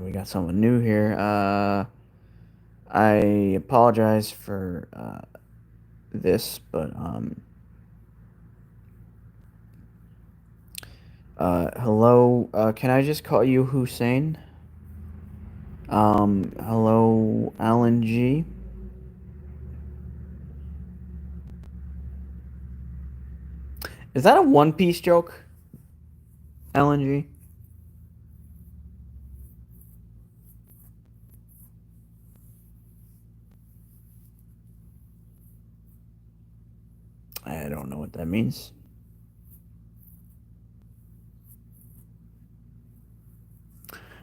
we got someone new here. I apologize for this, but hello. Can I just call you Hussein? Hello, Alan G. Is that a One Piece joke, Alan G? I don't know what that means.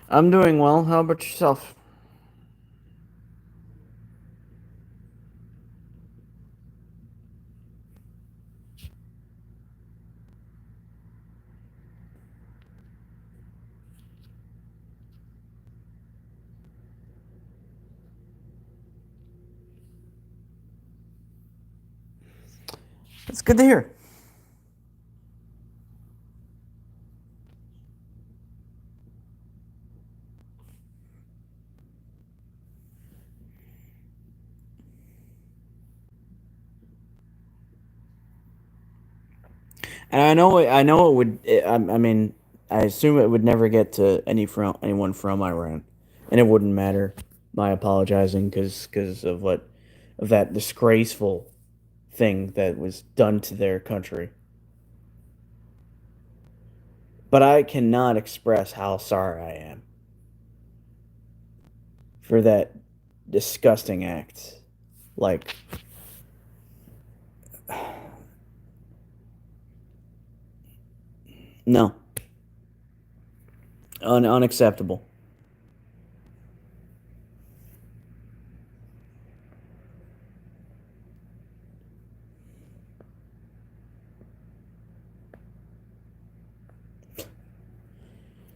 I'm doing well. How about yourself? It's good to hear. And I know it would. I mean, I assume it would never get to anyone from Iran, and it wouldn't matter my apologizing because of that disgraceful thing that was done to their country. But I cannot express how sorry I am for that disgusting act. Like, no, unacceptable.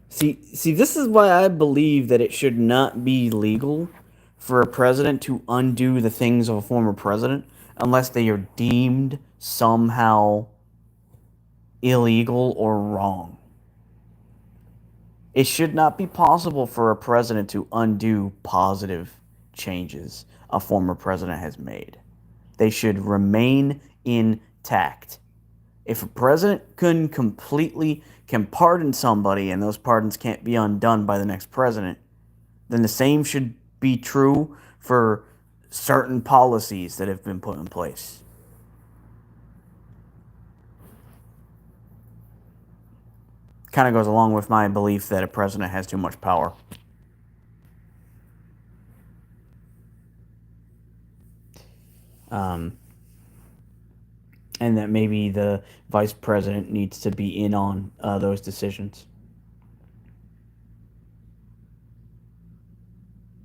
See, this is why I believe that it should not be legal for a president to undo the things of a former president unless they are deemed somehow illegal or wrong. It should not be possible for a president to undo positive changes a former president has made. They should remain intact. If a president can pardon somebody and those pardons can't be undone by the next president, then the same should be true for certain policies that have been put in place. Kind of goes along with my belief that a president has too much power. Um, and that maybe the vice president needs to be in on those decisions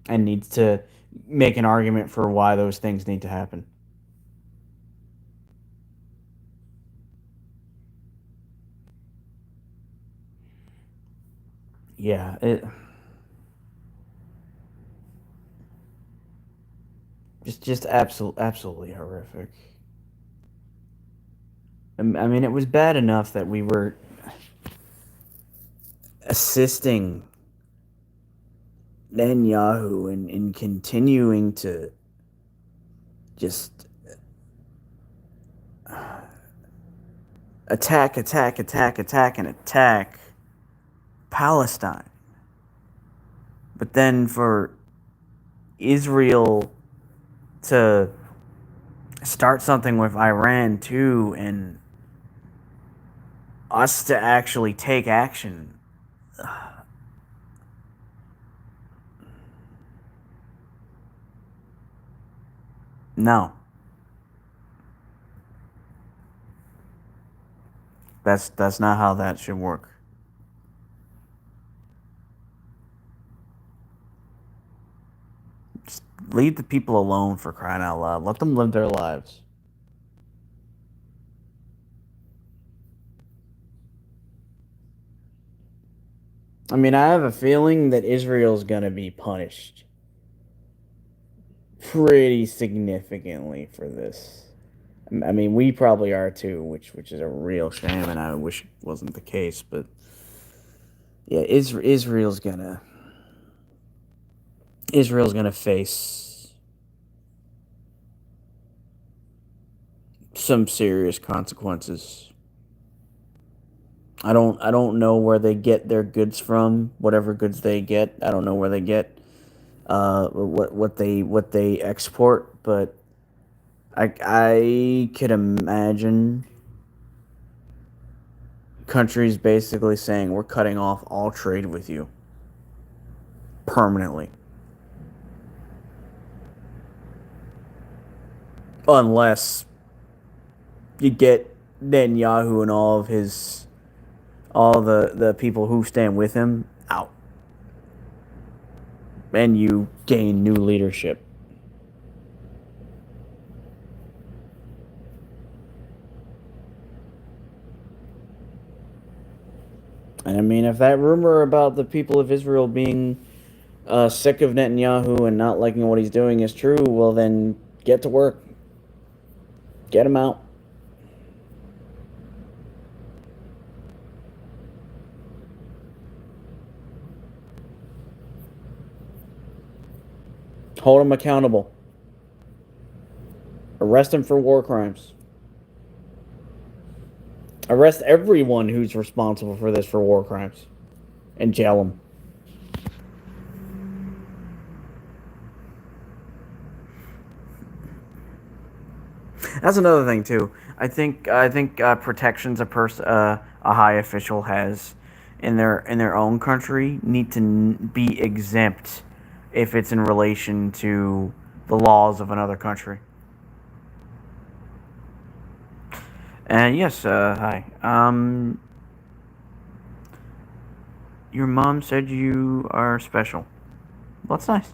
and needs to make an argument for why those things need to happen. Yeah, just absolutely horrific. I mean, it was bad enough that we were assisting Netanyahu in continuing to just attack, attack, attack, attack, and attack Palestine. But then for Israel to start something with Iran too, and us to actually take action. No, that's not how that should work. Just leave the people alone, for crying out loud. Let them live their lives. I mean, I have a feeling that Israel's gonna be punished pretty significantly for this. I mean, we probably are too, which is a real shame, and I wish it wasn't the case. But yeah, Israel's gonna face some serious consequences. I don't know where they get their goods from. Whatever goods they get, I don't know where they get what they export, but I could imagine countries basically saying we're cutting off all trade with you permanently, unless you get Netanyahu and all the people who stand with him out, and you gain new leadership. And I mean, if that rumor about the people of Israel being sick of Netanyahu and not liking what he's doing is true, well then get to work, get him out, hold him accountable, arrest him for war crimes, arrest everyone who's responsible for this for war crimes, and jail them. That's another thing too. I think protections a high official has in their own country need to be exempt if it's in relation to the laws of another country. And yes, hi. Your mom said you are special. Well, that's nice.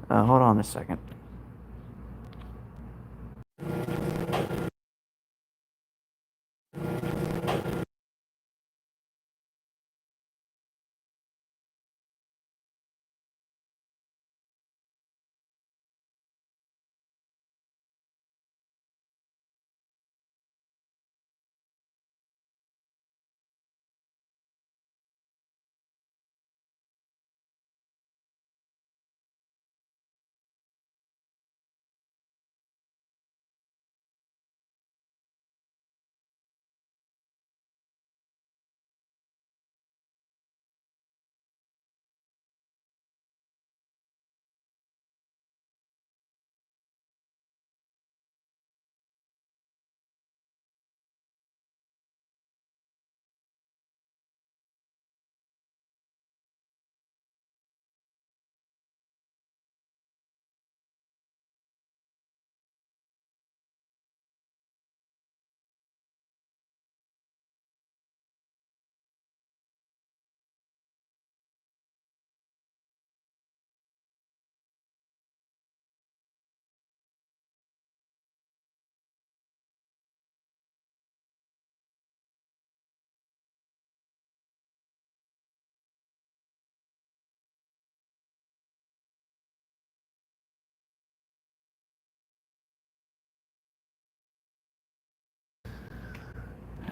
Hold on a second.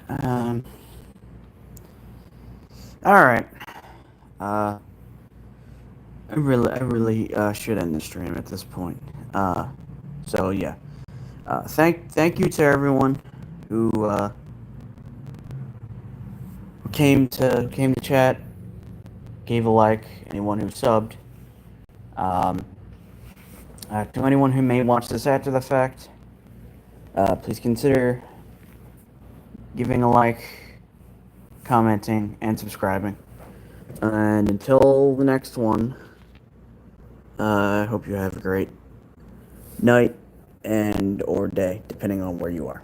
Um, All right. Uh, I really should end the stream at this point. So yeah. Thank you to everyone who came to chat, gave a like, anyone who subbed. Um, to anyone who may watch this after the fact, please consider giving a like, commenting, and subscribing. And until the next one, I hope you have a great night and or day, depending on where you are.